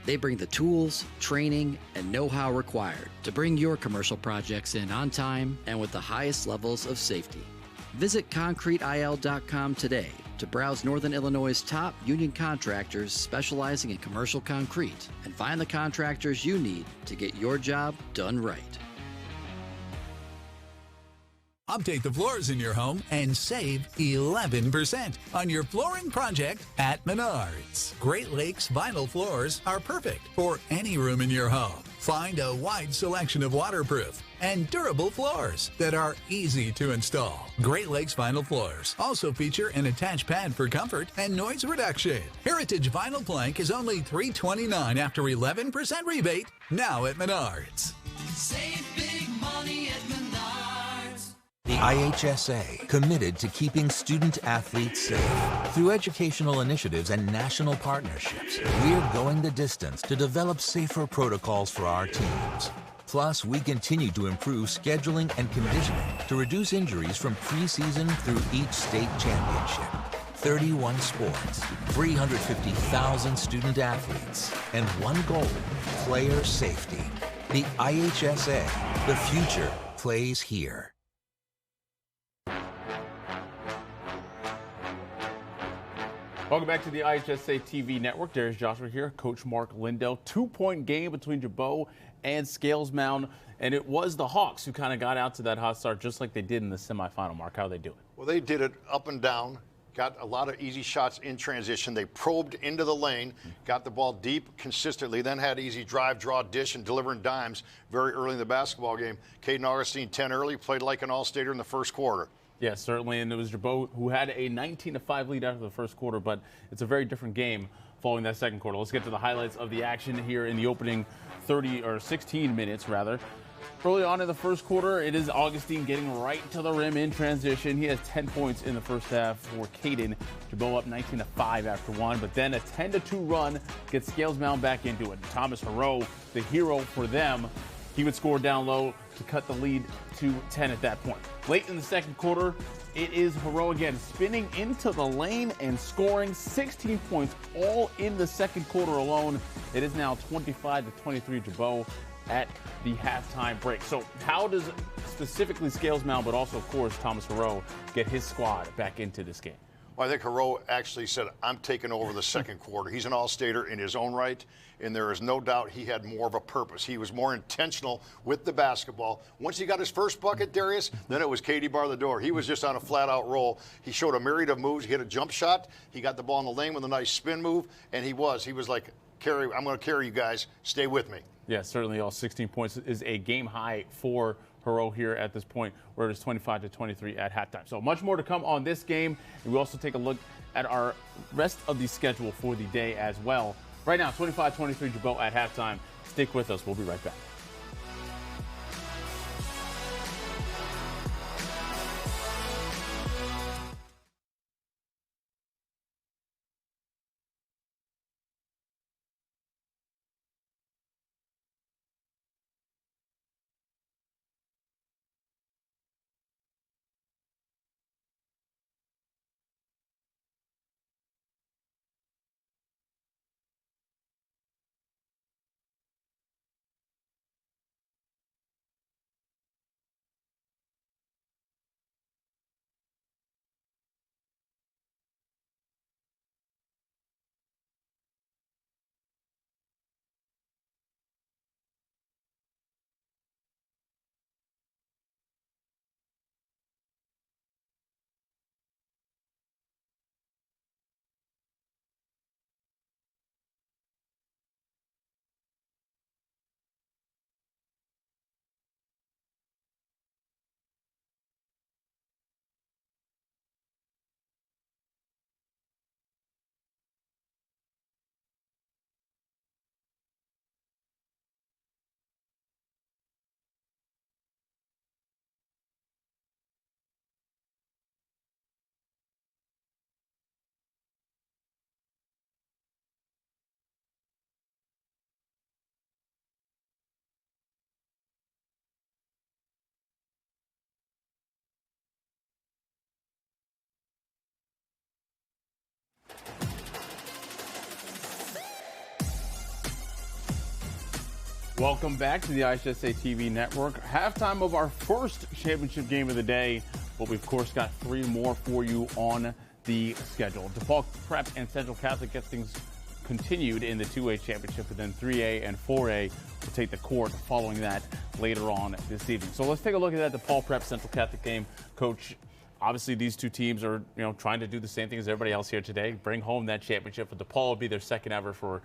They bring the tools, training, and know-how required to bring your commercial projects in on time and with the highest levels of safety. Visit concreteil.com today to browse Northern Illinois' top union contractors specializing in commercial concrete and find the contractors you need to get your job done right. Update the floors in your home and save 11% on your flooring project at Menards. Great Lakes vinyl floors are perfect for any room in your home. Find a wide selection of waterproof and durable floors that are easy to install. Great Lakes vinyl floors also feature an attached pad for comfort and noise reduction. Heritage vinyl plank is only $329 after 11% rebate now at Menards. Save big money at Menards. The IHSA, committed to keeping student athletes safe. Through educational initiatives and national partnerships, we're going the distance to develop safer protocols for our teams. Plus, we continue to improve scheduling and conditioning to reduce injuries from preseason through each state championship. 31 sports, 350,000 student athletes, and one goal, player safety. The IHSA, the future plays here. Welcome back to the IHSA TV network. Darius Joshua here, Coach Mark Lindell. 2-point game between Gibault and Scales Mound, and it was the Hawks who kind of got out to that hot start just like they did in the semifinal. Mark, how are they doing? Well, they did it up and down, got a lot of easy shots in transition. They probed into the lane, got the ball deep consistently, then had easy drive, draw, dish, and delivering dimes very early in the basketball game. Caden Augustine, 10 early, played like an all-stater in the first quarter. Yes, certainly, and it was Gibault who had a 19-5 lead after the first quarter, but it's a very different game following that second quarter. Let's get to the highlights of the action here in the opening 16 minutes, rather. Early on in the first quarter, it is Augustine getting right to the rim in transition. He has 10 points in the first half for Caden. Gibault up 19-5 after one, but then a 10-2 run gets Scales Mound back into it. Thomas Hero, the hero for them, he would score down low to cut the lead to 10 at that point. Late in the second quarter, it is Hero again, spinning into the lane and scoring 16 points all in the second quarter alone. It is now 25-23 Gibault at the halftime break. So how does specifically Scales Mound, but also, of course, Thomas Hero, get his squad back into this game? Well, I think Hero actually said, I'm taking over the second quarter. He's an all-stater in his own right, and there is no doubt he had more of a purpose. He was more intentional with the basketball. Once he got his first bucket, Darius, then it was Katie bar the door. He was just on a flat-out roll. He showed a myriad of moves. He hit a jump shot. He got the ball in the lane with a nice spin move, and he was like, I'm going to carry you guys. Stay with me. Yeah, certainly all 16 points is a game high for Hero here at this point, where it is 25-23 at halftime. So much more to come on this game, and we also take a look at our rest of the schedule for the day as well. Right now, 25-23 Gibault at halftime. Stick with us. We'll be right back. Welcome back to the IHSA TV network. Halftime of our first championship game of the day, but we've of course got 3 more for you on the schedule. DePaul Prep and Central Catholic get things continued in the 2A championship, and then 3A and 4A will take the court following that later on this evening. So let's take a look at that DePaul Prep Central Catholic game. Coach, obviously these two teams are trying to do the same thing as everybody else here today, bring home that championship. For DePaul, would be their second ever. For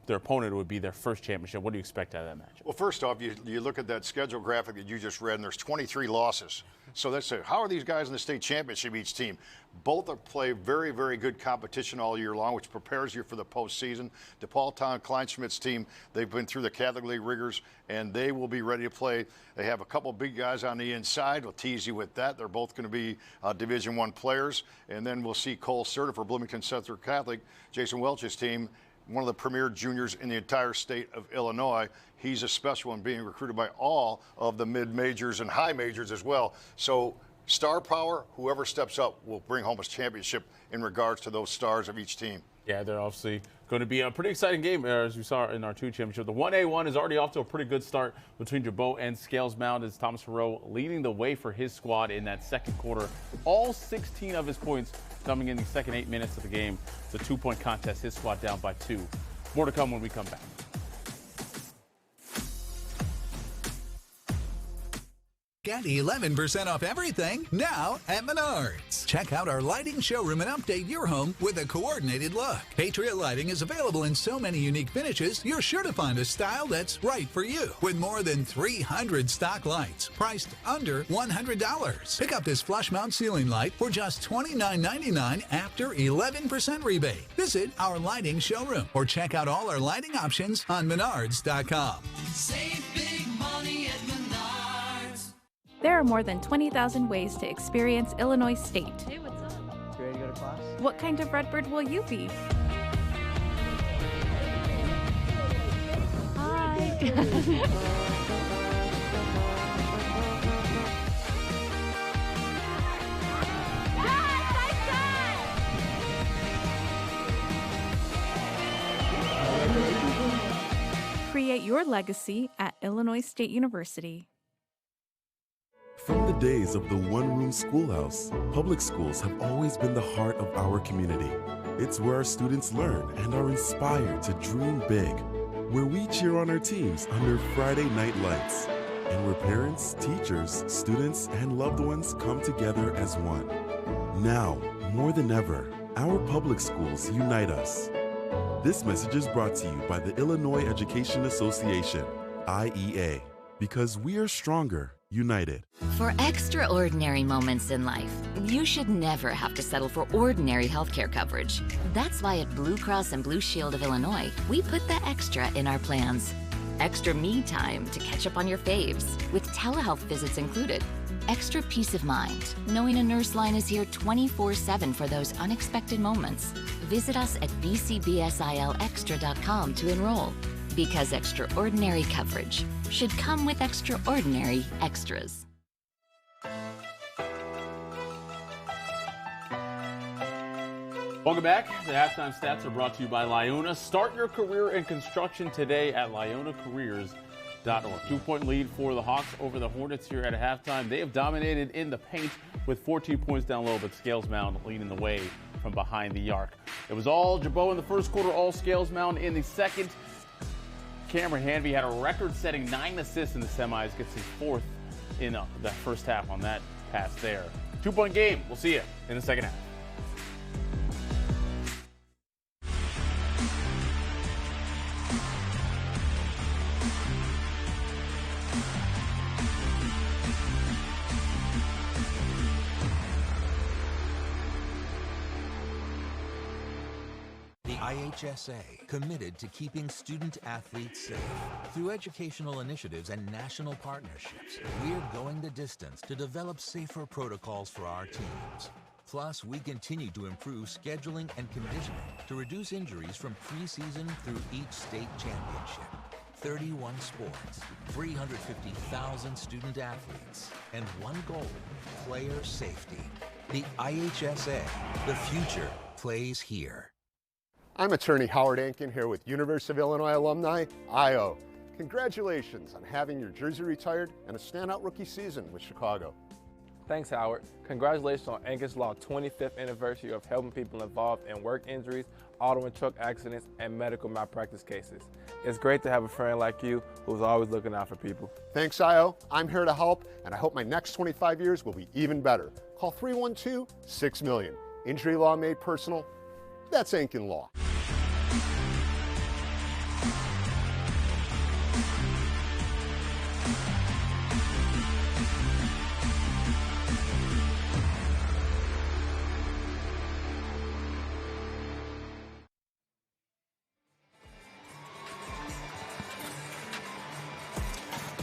their opponent, it would be their first championship. What do you expect out of that match? Well, first off, you look at that schedule graphic that you just read, and there's 23 losses. So that's it. How are these guys in the state championship, each team? Both play very, very good competition all year long, which prepares you for the postseason. DePaul Town Kleinschmidt's team, they've been through the Catholic League rigors, and they will be ready to play. They have a couple big guys on the inside. We'll tease you with that. They're both going to be Division I players. And then we'll see Cole Serta for Bloomington Central Catholic, Jason Welch's team, one of the premier juniors in the entire state of Illinois. He's a special one, being recruited by all of the mid-majors and high majors as well. So star power, whoever steps up will bring home a championship in regards to those stars of each team. Yeah, they're obviously going to be a pretty exciting game, as we saw in our 2 championship. The 1A1 is already off to a pretty good start between Gibault and Scales Mound, as Thomas Hero leading the way for his squad in that second quarter. All 16 of his points coming in the second 8 minutes of the game. It's a 2-point contest. His squad down by 2. More to come when we come back. Get 11% off everything now at Menards. Check out our lighting showroom and update your home with a coordinated look. Patriot Lighting is available in so many unique finishes, you're sure to find a style that's right for you. With more than 300 stock lights priced under $100. Pick up this flush mount ceiling light for just $29.99 after 11% rebate. Visit our lighting showroom or check out all our lighting options on Menards.com. Save big money at Menards. There are more than 20,000 ways to experience Illinois State. Hey, what's up? You ready to go to class? What kind of Redbird will you be? Hi. Create your legacy at Illinois State University. From the days of the one-room schoolhouse, public schools have always been the heart of our community. It's where our students learn and are inspired to dream big, where we cheer on our teams under Friday night lights, and where parents, teachers, students, and loved ones come together as one. Now, more than ever, our public schools unite us. This message is brought to you by the Illinois Education Association, IEA, because we are stronger united. For extraordinary moments in life, you should never have to settle for ordinary healthcare coverage. That's why at Blue Cross and Blue Shield of Illinois, we put the extra in our plans. Extra me time to catch up on your faves, with telehealth visits included. Extra peace of mind, knowing a nurse line is here 24/7 for those unexpected moments. Visit us at bcbsilextra.com to enroll. Because extraordinary coverage should come with extraordinary extras. Welcome back. The halftime stats are brought to you by Liona. Start your career in construction today at lionacareers.org. 2-point lead for the Hawks over the Hornets here at halftime. They have dominated in the paint with 14 points down low, but Scales Mound leading the way from behind the arc. It was all Gibault in the first quarter, all Scales Mound in the second. Cameron Hanvey had a record-setting 9 assists in the semis, gets his 4th in the first half on that pass there. 2-point game. We'll see you in the second half. IHSA, committed to keeping student-athletes safe. Through educational initiatives and national partnerships, we're going the distance to develop safer protocols for our teams. Plus, we continue to improve scheduling and conditioning to reduce injuries from preseason through each state championship. 31 sports, 350,000 student-athletes, and one goal, player safety. The IHSA, the future plays here. I'm attorney Howard Ankin here with University of Illinois alumni, IO. Congratulations on having your jersey retired and a standout rookie season with Chicago. Thanks, Howard. Congratulations on Ankin's Law 25th anniversary of helping people involved in work injuries, auto and truck accidents, and medical malpractice cases. It's great to have a friend like you who's always looking out for people. Thanks, IO. I'm here to help, and I hope my next 25 years will be even better. Call 312-6-million. Injury law made personal. That's Ankin Law.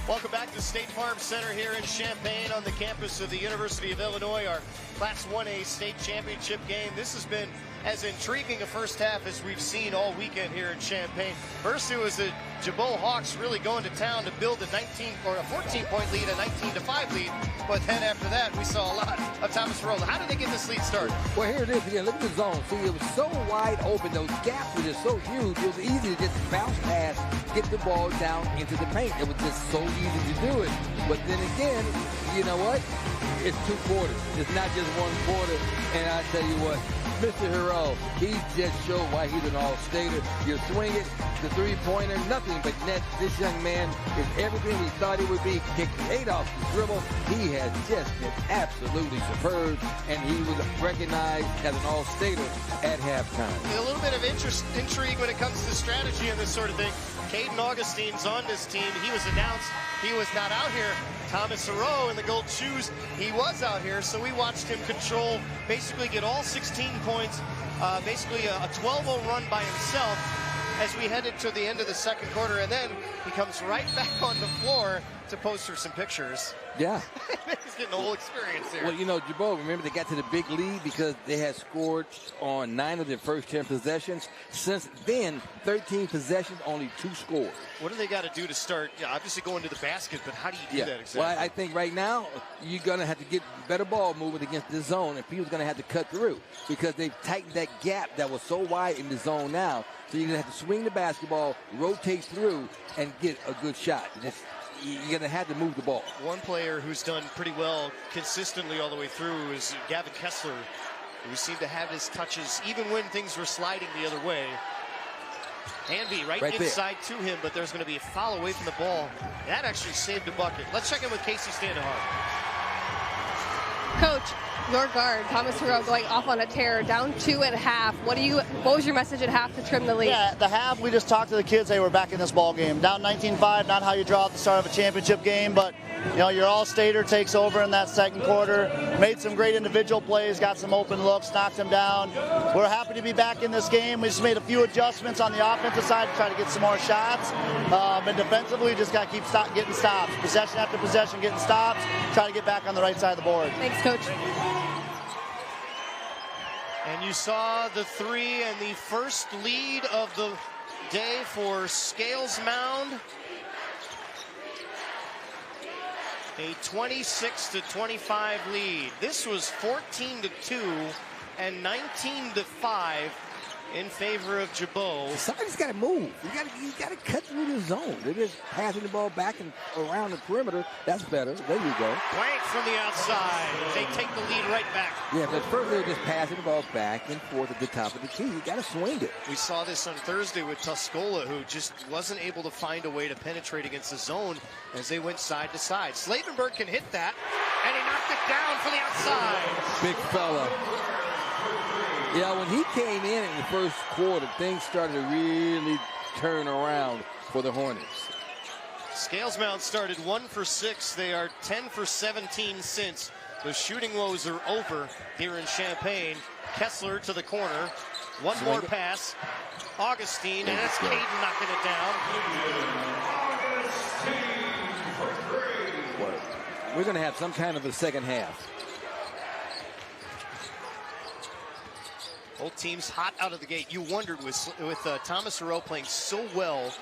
Welcome back to State Farm Center here in Champaign on the campus of the University of Illinois, our Class 1A state championship game. This has been as intriguing a first half as we've seen all weekend here in Champaign. First, it was the Gibault Hawks really going to town to build a 14-point lead, a 19-5 lead. But then after that, we saw a lot of Thomas Rolla. How did they get this lead started? Well, here it is again. Look at the zone. See, it was so wide open. Those gaps were just so huge. It was easy to just bounce past, get the ball down into the paint. It was just so easy to do it. But then again, you know what? It's 2 quarters. It's not just 1 quarter. And I tell you what, Mr. Hero, he just showed why he's an all-stater. You swing it, the three-pointer, nothing but net. This young man is everything we thought he would be. Kicked 8 off the dribble. He has just been absolutely superb, and he was recognized as an all-stater at halftime. A little bit of intrigue when it comes to strategy and this sort of thing. Caden Augustine's on this team. He was announced he was not out here. Thomas Hero in the gold shoes, he was out here, so we watched him control, basically get all 16 points, basically a 12-0 run by himself as we headed to the end of the second quarter, and then he comes right back on the floor to post her some pictures. Yeah. He's getting the whole experience here. Well, you know, Gibault, remember they got to the big lead because they had scored on 9 of their first 10 possessions. Since then, 13 possessions, only 2 scores. What do they got to do to start, obviously going to the basket, but how do you do that exactly? Well, I think right now you're going to have to get better ball movement against the zone, and people's going to have to cut through because they've tightened that gap that was so wide in the zone now. So you're going to have to swing the basketball, rotate through, and get a good shot. you're going to have to move the ball. One player who's done pretty well consistently all the way through is Gavin Kessler, who seemed to have his touches even when things were sliding the other way. Hanby right inside to him, but there's going to be a foul away from the ball. That actually saved a bucket. Let's check in with Casey Standahar. Coach, your guard, Thomas Herro, going off on a tear, down 2 at half. What was your message at half to trim the lead? Yeah, at the half, we just talked to the kids. Hey, we're back in this ball game. Down 19-5, not how you draw at the start of a championship game, but your all-stater takes over in that second quarter. Made some great individual plays, got some open looks, knocked them down. We're happy to be back in this game. We just made a few adjustments on the offensive side to try to get some more shots. And defensively, we just got to keep getting stops. Possession after possession, getting stops, try to get back on the right side of the board. Thanks, Coach. And you saw the three and the first lead of the day for Scales Mound. A 26-25 lead. This was 14-2 and 19-5 in favor of Gibault. Somebody's got to move. You got to cut through the zone. They're just passing the ball back and around the perimeter. That's better. There you go. Blank from the outside. They take the lead right back. Yeah, but first they're just passing the ball back and forth at the top of the key. You got to swing it. We saw this on Thursday with Tuscola, who just wasn't able to find a way to penetrate against the zone as they went side to side. Slavenberg can hit that, and he knocked it down from the outside. Big fella. Yeah, when he came in the first quarter, things started to really turn around for the Hornets. Scales Mound started 1 for 6. They are 10 for 17 since. The shooting woes are over here in Champaign. Kessler to the corner. One more pass. Augustine, and that's Caden knocking it down. We're going to have some kind of a second half. Both teams hot out of the gate. You wondered with Thomas Herro playing so well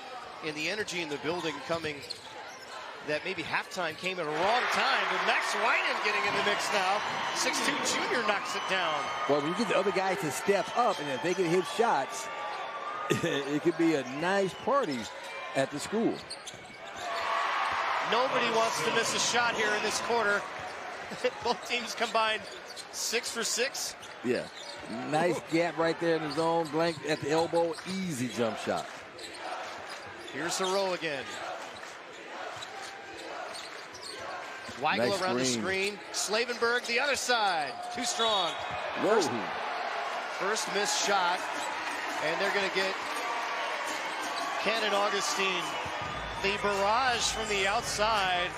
and the energy in the building coming that maybe halftime came at a wrong time. But Max Winan getting in the mix now. 6'2" junior knocks it down. Well, when you get the other guys to step up and if they can hit shots, it could be a nice party at the school. Nobody wants to miss a shot here in this quarter. Both teams combined 6 for 6. Yeah. Nice gap right there in the zone. Blank at the elbow. Easy jump shot. Here's Herro again. Weigel nice around the screen. Slavenberg the other side. Too strong. First missed shot. And they're going to get Cannon Augustine. The barrage from the outside.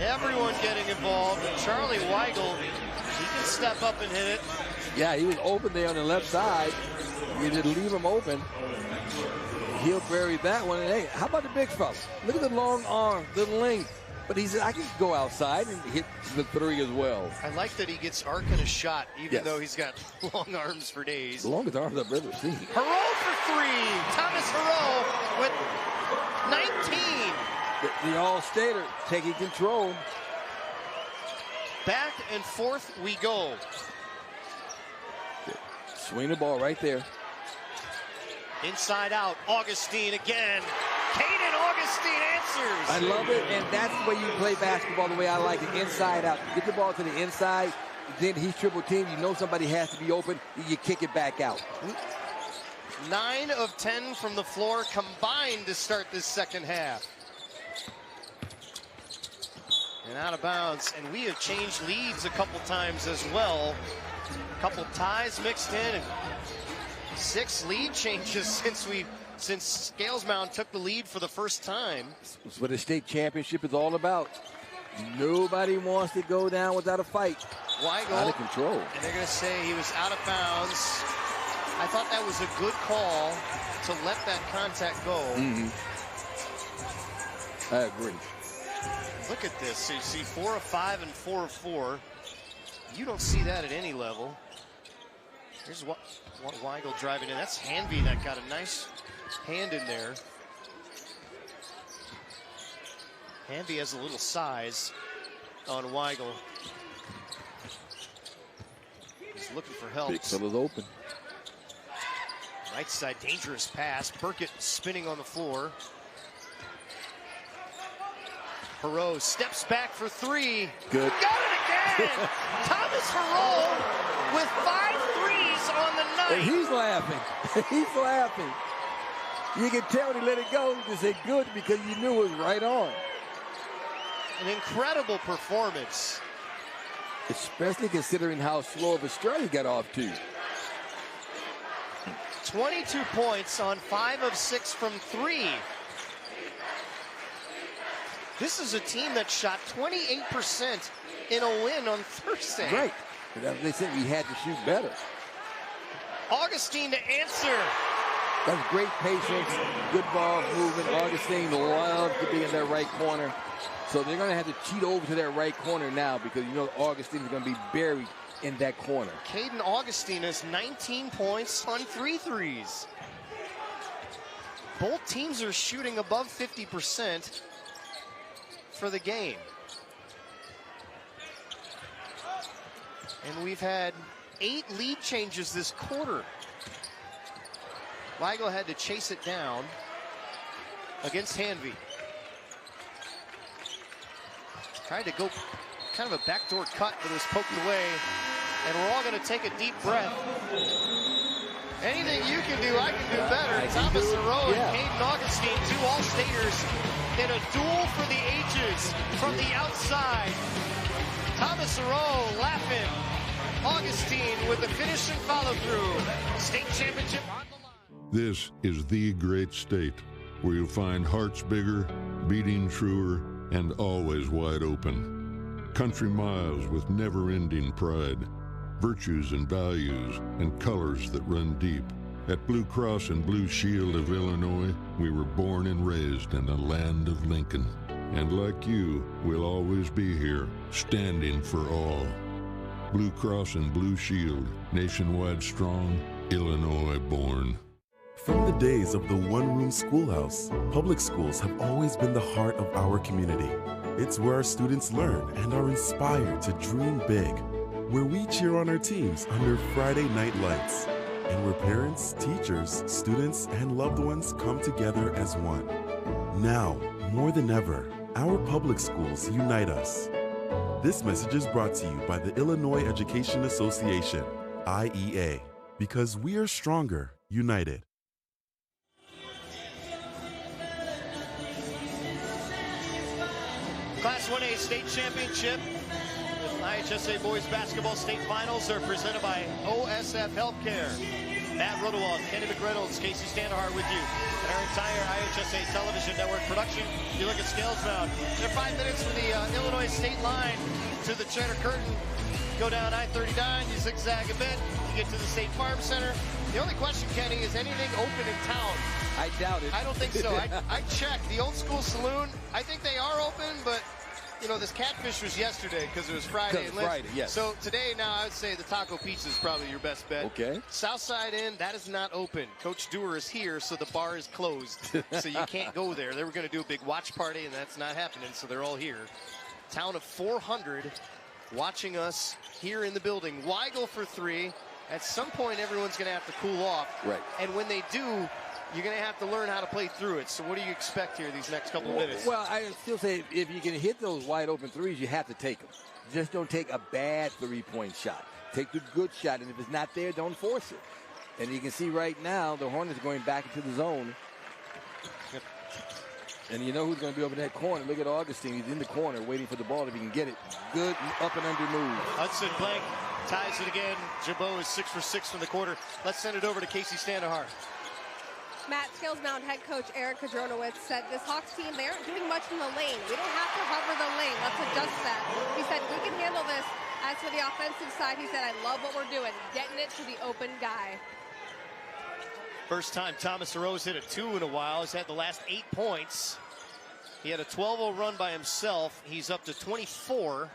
Everyone getting involved. And Charlie Weigel, he can step up and hit it. Yeah, he was open there on the left side. You didn't leave him open. He'll bury that one. And hey, how about the big fella? Look at the long arm, the length. But he said, I can go outside and hit the three as well. I like that he gets arc in a shot, even though he's got long arms for days. The longest arms I've ever seen. Herro for 3. Thomas Herro with 19. The all-stater taking control. Back and forth we go. Swing the ball right there. Inside out, Augustine again. Caden Augustine answers. I love it, and that's the way you play basketball, the way I like it, inside out. Get the ball to the inside, then he's triple teamed. You know somebody has to be open, you kick it back out. 9 of 10 from the floor combined to start this second half. And out of bounds, and we have changed leads a couple times as well. A couple ties mixed in, and 6 lead changes since Scales Mound took the lead for the first time. That's what the state championship is all about. Nobody wants to go down without a fight. Weigel, out of control. And they're going to say he was out of bounds. I thought that was a good call to let that contact go. I agree. Look at this. So you see 4 of 5 and 4 of 4. You don't see that at any level. Here's what Weigel driving in. That's Hanby that got a nice hand in there. Hanby has a little size on Weigel. He's looking for help. Big fella's open. Right side, dangerous pass. Burkett spinning on the floor. Hero steps back for three. Good. Got it again! Thomas Hero with 5 threes on the night. And he's laughing. He's laughing. You can tell when he let it go. He just said good because you knew it was right on. An incredible performance. Especially considering how slow of a start he got off to. 22 points on 5 of 6 from 3. This is a team that shot 28% in a win on Thursday. Right. They said we had to shoot better. Augustine to answer. That's great patience, good ball movement. Augustine loves to be in that right corner. So they're going to have to cheat over to that right corner now because you know Augustine is going to be buried in that corner. Caden Augustine has 19 points on 3 threes. Both teams are shooting above 50% for the game. And we've had 8 lead changes this quarter. Weigel had to chase it down against Hanvey. Tried to go kind of a backdoor cut, but it was poked away. And we're all going to take a deep breath. Anything you can do, I can do better. Thomas Hero and Caden Augustine, 2 All-Staters in a duel for the ages from the outside. Thomas Hero laughing. Augustine with the finish and follow-through. State championship on the line. This is the great state where you'll find hearts bigger, beating truer, and always wide open. Country miles with never-ending pride, virtues and values, and colors that run deep. At Blue Cross and Blue Shield of Illinois, we were born and raised in the land of Lincoln. And like you, we'll always be here, standing for all. Blue Cross and Blue Shield, nationwide strong, Illinois born. From the days of the one-room schoolhouse, public schools have always been the heart of our community. It's where our students learn and are inspired to dream big, where we cheer on our teams under Friday night lights, and where parents, teachers, students, and loved ones come together as one. Now, more than ever, our public schools unite us. This message is brought to you by the Illinois Education Association, IEA, because we are stronger, united. Class 1A state championship with IHSA boys basketball state finals are presented by OSF Healthcare. Matt Rodewald, Kenny McReynolds, Casey Standahar with you. And our entire IHSA television network production. You look at Scales Mound. They're 5 minutes from the Illinois state line to the Cheddar Curtain. Go down I-39, you zigzag a bit, you get to the State Farm Center. The only question, Kenny, is anything open in town? I doubt it. I don't think so. I checked. The Old School Saloon, I think they are open, but, you know, this Catfish was yesterday because it was Friday. Friday, yes. So today, now, I would say the Taco Pizza is probably your best bet. Okay. Southside Inn, that is not open. Coach Dewar is here, so the bar is closed. So you can't go there. They were going to do a big watch party, and that's not happening, so they're all here. Town of 400 watching us here in the building. Weigel for 3. At some point, everyone's going to have to cool off. Right. And when they do, you're going to have to learn how to play through it. So what do you expect here these next couple of minutes? Well, I still say if you can hit those wide open threes, you have to take them. Just don't take a bad three-point shot. Take the good shot, and if it's not there, don't force it. And you can see right now the Hornets are going back into the zone. And you know who's going to be over in that corner. Look at Augustine. He's in the corner waiting for the ball if he can get it. Good up and under move. Hudson Blank ties it again. Gibault is 6 for 6 from the quarter. Let's send it over to Casey Standahar. Matt, Scales Mound head coach Eric Kadronowitz said this Hawks team, they aren't doing much in the lane. We don't have to hover the lane. Let's adjust that. He said, we can handle this. As for the offensive side, he said, I love what we're doing, getting it to the open guy. First time Thomas Hero hit a 2 in a while. He's had the last 8 points. He had a 12-0 run by himself. He's up to 24.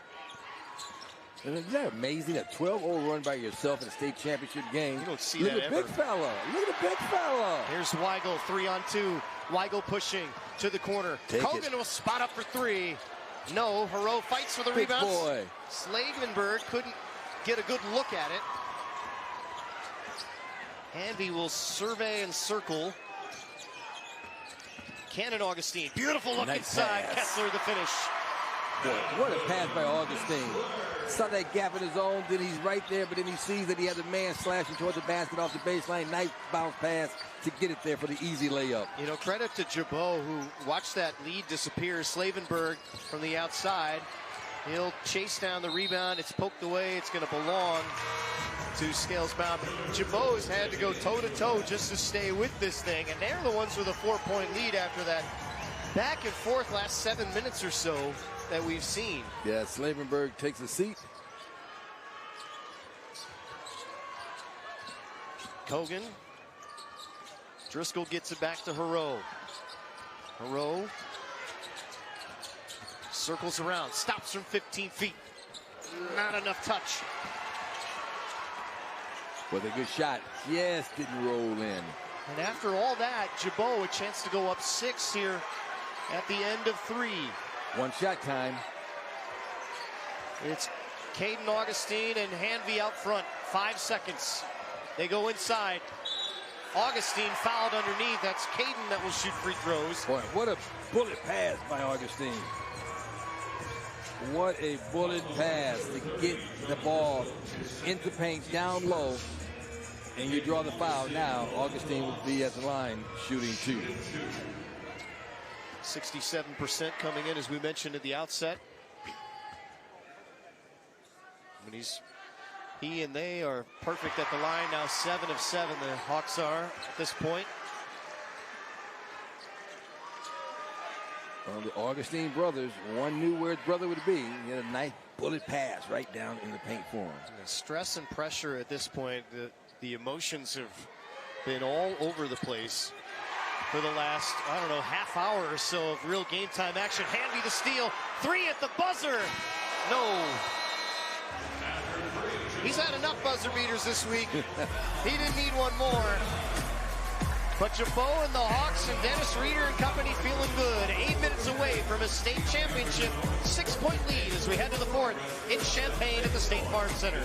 And isn't that amazing? A 12-0 run by yourself in a state championship game. You don't see Look that at ever. big fella. Look at the big fella. Here's Weigel, 3-on-2. Weigel pushing to the corner. Kogan will spot up for 3. No, Hero fights for the Big rebounds. boy. Slavenberg couldn't get a good look at it. Hanvey will survey and circle. Cannon Augustine. Beautiful look Nice inside. pass. Kessler the finish. Boy, what a pass by Augustine. Saw that gap in his own, then he's right there, but then he sees that he has a man slashing towards the basket off the baseline. Nice bounce pass to get it there for the easy layup. You know, credit to Gibault, who watched that lead disappear. Slavenberg from the outside. He'll chase down the rebound. It's poked away. It's going to belong to Scales Mound. Gibault has had to go toe-to-toe just to stay with this thing, and they're the ones with a 4-point lead after that back and forth last 7 minutes or so that we've seen. Yeah, Slavenberg takes a seat. Kogan. Driscoll gets it back to Hero. Hero circles around, stops from 15 feet. Not enough touch. With a good shot. Yes, didn't roll in. And after all that, Gibault a chance to go up 6 here at the end of 3. One shot time. It's Caden Augustine and Hanvey out front. 5 seconds. They go inside. Augustine fouled underneath. That's Caden that will shoot free throws. Boy, what a bullet pass by Augustine. What a bullet pass to get the ball into paint down low, and you draw the foul. Now Augustine will be at the line shooting 2. 67% coming in, as we mentioned at the outset. When he and they are perfect at the line now. 7 of 7 the Hawks are at this point. Well, the Augustine brothers, one knew where his brother would be. He had a nice bullet pass right down in the paint for him. The stress and pressure at this point, the emotions have been all over the place for the last, I don't know, half hour or so of real game time action. Hanvey the steal, 3 at the buzzer. No. He's had enough buzzer beaters this week. He didn't need one more. But Gibault and the Hawks and Dennis Reeder and company feeling good. 8 minutes away from a state championship. 6-point lead as we head to the 4th in Champaign at the State Farm Center.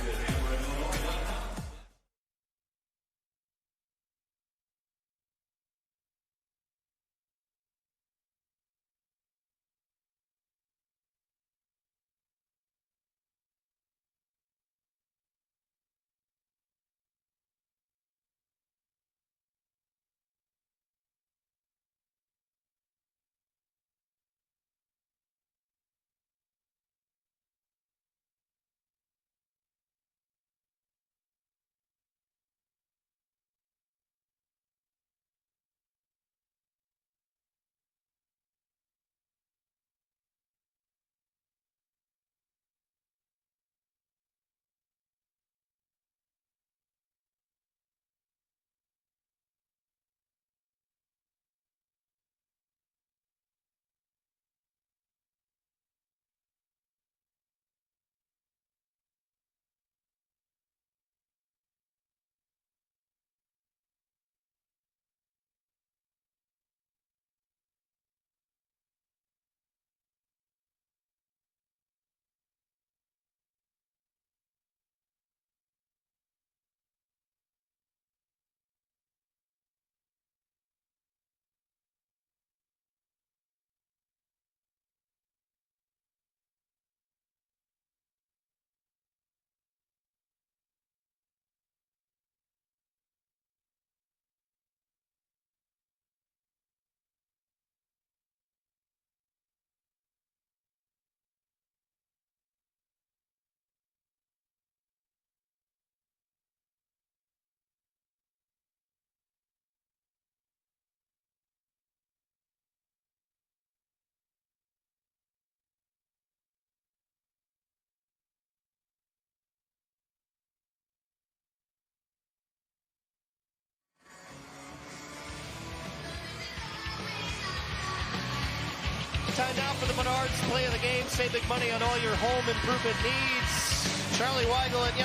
Time now for the Menards play of the game. Save big money on all your home improvement needs. Charlie Weigel, and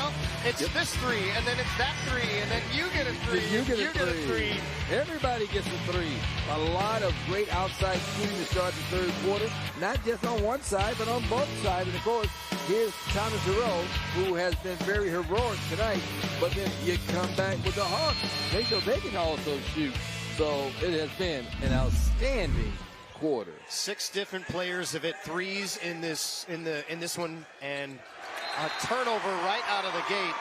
it's this 3, and then it's that 3, and then you get a 3. You get a 3. Everybody gets a 3. A lot of great outside shooting to start the 3rd quarter. Not just on one side, but on both sides. And of course, here's Thomas Hero, who has been very heroic tonight. But then you come back with the Hawks. They can also shoot. So it has been an outstanding quarter. 6 different players have hit threes in this one, and a turnover right out of the gate.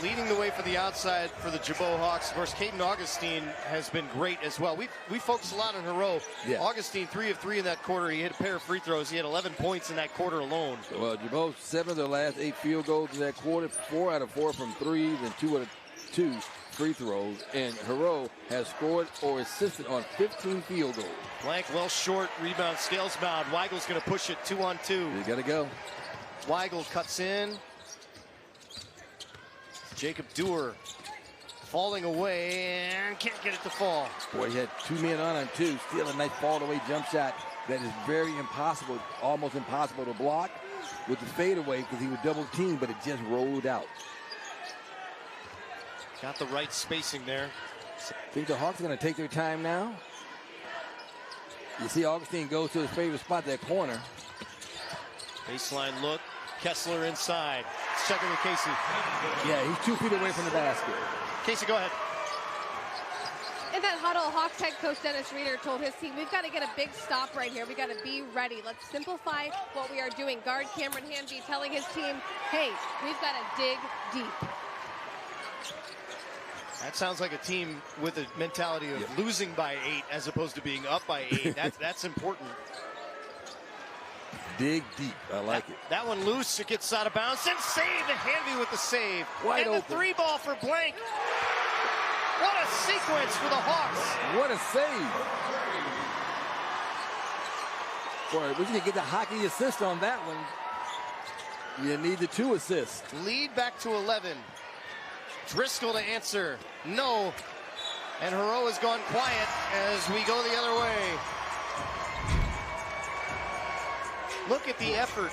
Leading the way for the outside for the Gibault Hawks. Of course, Caden Augustine has been great as well. We focus a lot on Hero. Yeah. Augustine 3 of 3 in that quarter. He hit a pair of free throws. He had 11 points in that quarter alone. Well, Gibault 7 of their last 8 field goals in that quarter. 4 out of 4 from threes and 2 out of 2 free throws. And Hero has scored or assisted on 15 field goals. Blank well short. Rebound. Scales Mound. Weigel's going to push it 2-on-2. You got to go. Weigel cuts in. Jacob Dewar falling away and can't get it to fall. Boy, he had 2 men on 2. Still a nice fall-away jump shot that is very impossible, almost impossible to block with the fadeaway because he was double-teamed, but it just rolled out. Got the right spacing there. I think the Hawks are going to take their time now. You see Augustine goes to his favorite spot, that corner. Baseline look. Kessler inside. Check it with Casey. Yeah, he's 2 feet away from the basket. Casey, go ahead. In that huddle, Hawks head coach Dennis Reeder told his team, we've got to get a big stop right here. We've got to be ready. Let's simplify what we are doing. Guard Cameron Hanby telling his team, hey, we've got to dig deep. That sounds like a team with a mentality of losing by 8 as opposed to being up by 8. That's important. Dig deep. I like it. That one loose. It gets out of bounds. And saved. And Hanby with the save. Wide and open. The 3 ball for Blank. What a sequence for the Hawks. What a save. Boy, we can get the hockey assist on that one. You need the 2 assists. Lead back to 11. Driscoll to answer. No. And Hero has gone quiet as we go the other way. Look at the effort.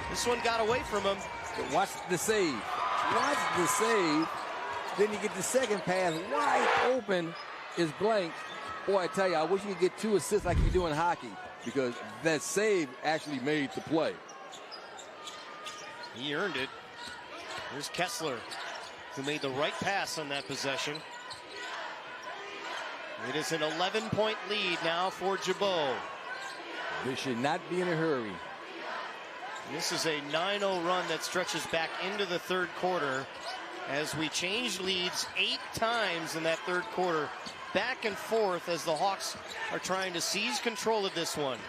This one got away from him. But watch the save. Watch the save. Then you get the second pass wide open is Blank. Boy, I tell you, I wish you could get 2 assists like you do in hockey because that save actually made the play. He earned it. Here's Kessler, who made the right pass on that possession. It is an 11-point lead now for Gibault. They should not be in a hurry. This is a 9-0 run that stretches back into the 3rd quarter as we change leads 8 times in that 3rd quarter. Back and forth as the Hawks are trying to seize control of this one.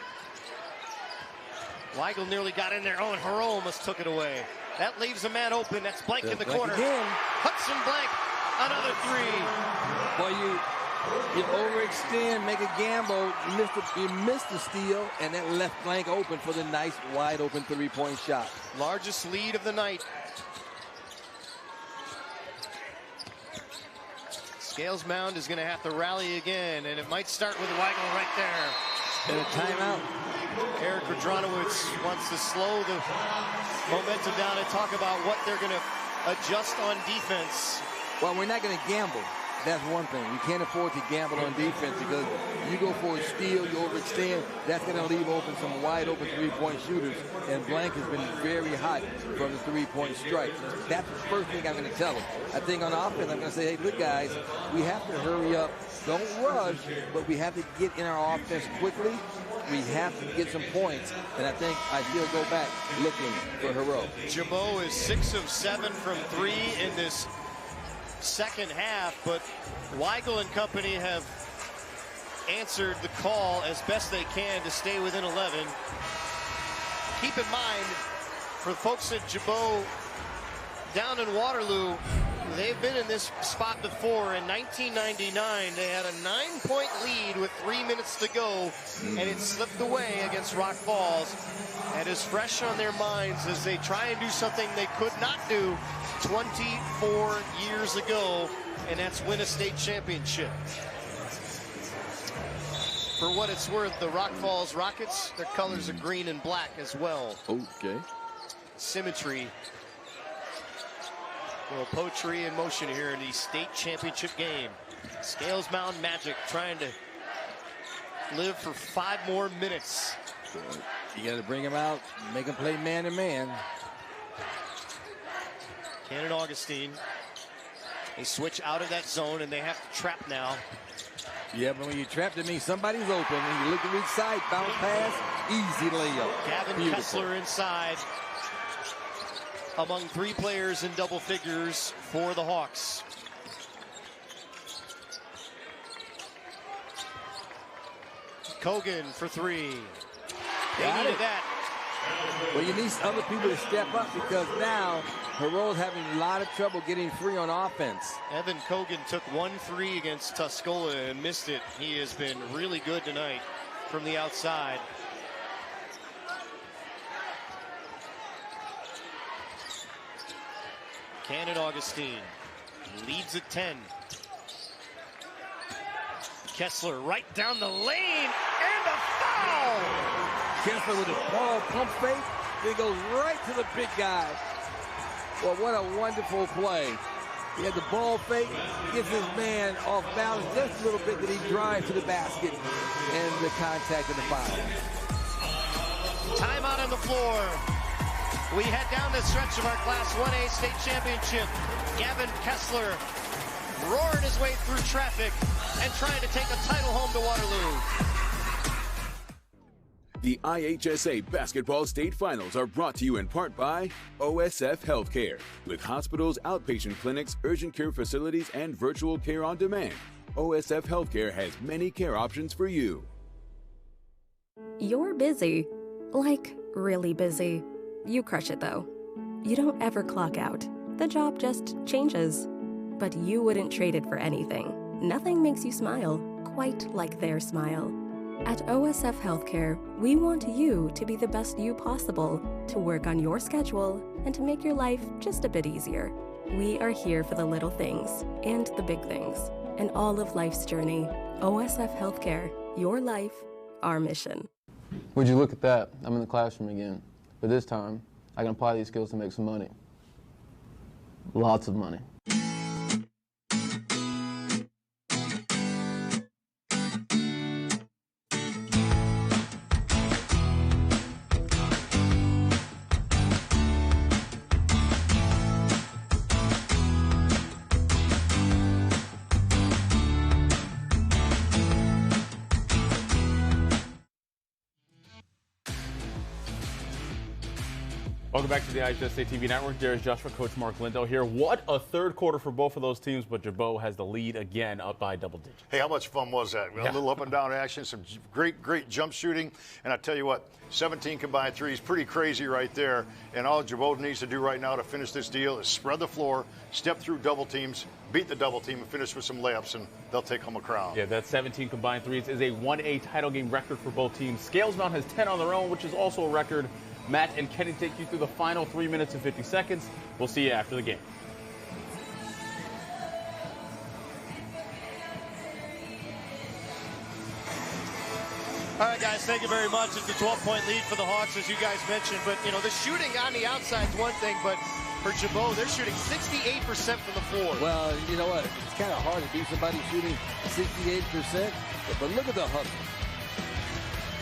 Weigel nearly got in there. Oh, and Hero almost took it away. That leaves a man open. That's Blank in the corner. Again. Hudson Blank, another 3. Boy, you overextend, make a gamble, you missed the steal, and that left Blank open for the nice, wide-open 3-point shot. Largest lead of the night. Scales Mound is going to have to rally again, and it might start with Weigel right there. And a timeout. Eric Radronowitz wants to slow the momentum down and talk about what they're going to adjust on defense. Well, we're not going to gamble. That's one thing. We can't afford to gamble on defense because you go for a steal, you overextend, that's going to leave open some wide-open 3-point shooters, and Blank has been very hot from the 3-point strike. That's the first thing I'm going to tell them. I think on offense, I'm going to say, hey, look, guys, we have to hurry up. Don't rush, but we have to get in our offense quickly. We have to get some points, and I think I still go back looking for Hero. Gibault is 6 of 7 from 3 in this second half, but Weigel and company have answered the call as best they can to stay within 11. Keep in mind, for folks at Gibault down in Waterloo, they've been in this spot before. In 1999, they had a 9-point lead with 3 minutes to go, and it slipped away against Rock Falls. And is fresh on their minds as they try and do something they could not do 24 years ago, and that's win a state championship. For what it's worth, the Rock Falls Rockets, their colors are green and black as well. Okay. Symmetry. A little poetry in motion here in the state championship game. Scales Mound Magic trying to live for 5 more minutes. You got to bring him out, make him play man-to-man. Cannon Augustine. They switch out of that zone, and they have to trap now. Yeah, but when you trap, it means somebody's open. And you look at each side, bounce pass, easy layup. Gavin Beautiful. Kessler inside, among 3 players in double figures for the Hawks. Kogan for 3. They needed that. Well, you need other people to step up because now Hero's having a lot of trouble getting free on offense. Evan Kogan took 1 3 against Tuscola and missed it. He has been really good tonight from the outside. Cannon Augustine leads at 10. Kessler right down the lane, and a foul! Kessler with a ball pump fake, then goes right to the big guy. Well, what a wonderful play. He had the ball fake, gets his man off balance just a little bit, that he drives to the basket, and the contact and the foul. Timeout on the floor. We head down the stretch of our Class 1A state championship. Gavin Kessler roaring his way through traffic and trying to take a title home to Waterloo. The IHSA Basketball State Finals are brought to you in part by OSF Healthcare. With hospitals, outpatient clinics, urgent care facilities, and virtual care on demand, OSF Healthcare has many care options for you. You're busy. Like, really busy. You crush it, though. You don't ever clock out. The job just changes. But you wouldn't trade it for anything. Nothing makes you smile quite like their smile. At OSF Healthcare, we want you to be the best you possible, to work on your schedule, and to make your life just a bit easier. We are here for the little things and the big things, and all of life's journey. OSF Healthcare, your life, our mission. Would you look at that? I'm in the classroom again. But this time, I can apply these skills to make some money. Lots of money. Welcome back to the IHSA TV Network. There's Joshua, Coach Mark Lindo here. What a third quarter for both of those teams, but Gibault has the lead again, up by double digits. Hey, how much fun was that? A little up and down action, some great jump shooting, and I tell you what, 17 combined threes, pretty crazy right there. And all Gibault needs to do right now to finish this deal is spread the floor, step through double teams, beat the double team, and finish with some layups, and they'll take home a crown. Yeah, that 17 combined threes is a 1A title game record for both teams. Scales Mound has 10 on their own, which is also a record. Matt and Kenny take you through the final 3 minutes and 50 seconds. We'll see you after the game. All right, guys, thank you very much. It's a 12-point lead for the Hawks, as you guys mentioned. But, you know, the shooting on the outside is one thing, but for Gibault, they're shooting 68% from the floor. Well, you know what? It's kind of hard to beat somebody shooting 68%, but look at the hustle.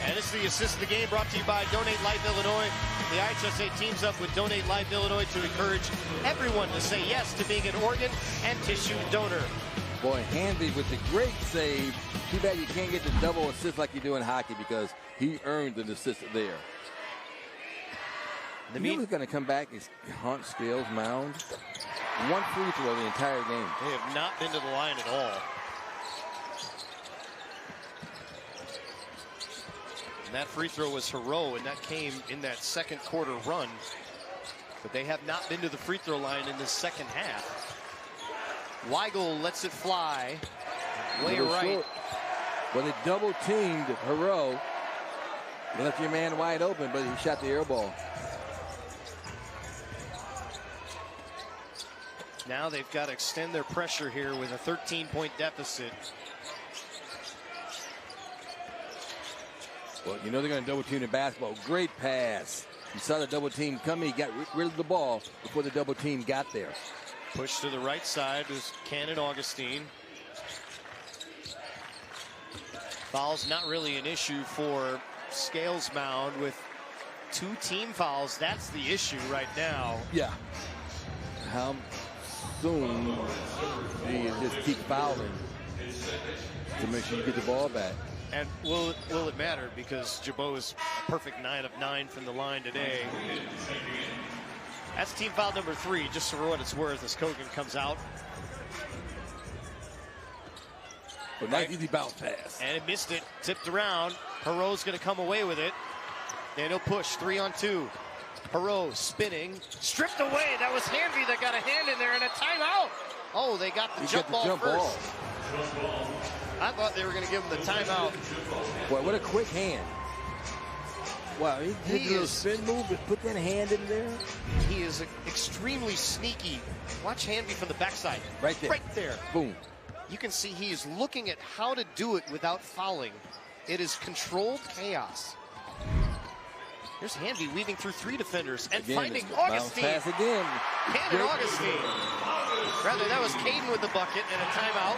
And this is the assist of the game brought to you by Donate Life Illinois. The IHSA teams up with Donate Life Illinois to encourage everyone to say yes to being an organ and tissue donor. Boy, Handy with the great save. Too bad you can't get the double assist like you do in hockey because he earned an assist there. You know who's going to come back is Hunt, Scales, Mound. One free throw the entire game. They have not been to the line at all. And that free throw was Hero, and that came in that second quarter run. But they have not been to the free throw line in the second half. Weigel lets it fly. Way right. Short. Well, they double teamed Hero. They left your man wide open, but he shot the air ball. Now they've got to extend their pressure here with a 13-point deficit. Well, you know they're going to double team in basketball. Great pass. You saw the double team coming. He got rid of the ball before the double team got there. Push to the right side was Cannon Augustine. Fouls not really an issue for Scales Mound with 2 team fouls. That's the issue right now. Yeah. How assume you just keep fouling to make sure you get the ball back. And will it matter? Because Gibault is a perfect 9 of 9 from the line today. That's team foul number 3, just for what it's worth, as Kogan comes out. But nice easy bounce pass. And it missed it, tipped around. Perot's going to come away with it. And he'll push 3-on-2. Perot spinning, stripped away. That was Hanvey that got a hand in there, and a timeout. Oh, they got the jump ball first. I thought they were going to give him the timeout. Boy, what a quick hand. Wow, he did a little spin move, but put that hand in there. He is extremely sneaky. Watch Hanvey from the backside. Right there. Right there. Boom. You can see he is looking at how to do it without fouling. It is controlled chaos. Here's Hanvey weaving through 3 defenders and again, finding Augustine. Pass again. Cannon Augustine. Rather, that was Caden with the bucket and a timeout.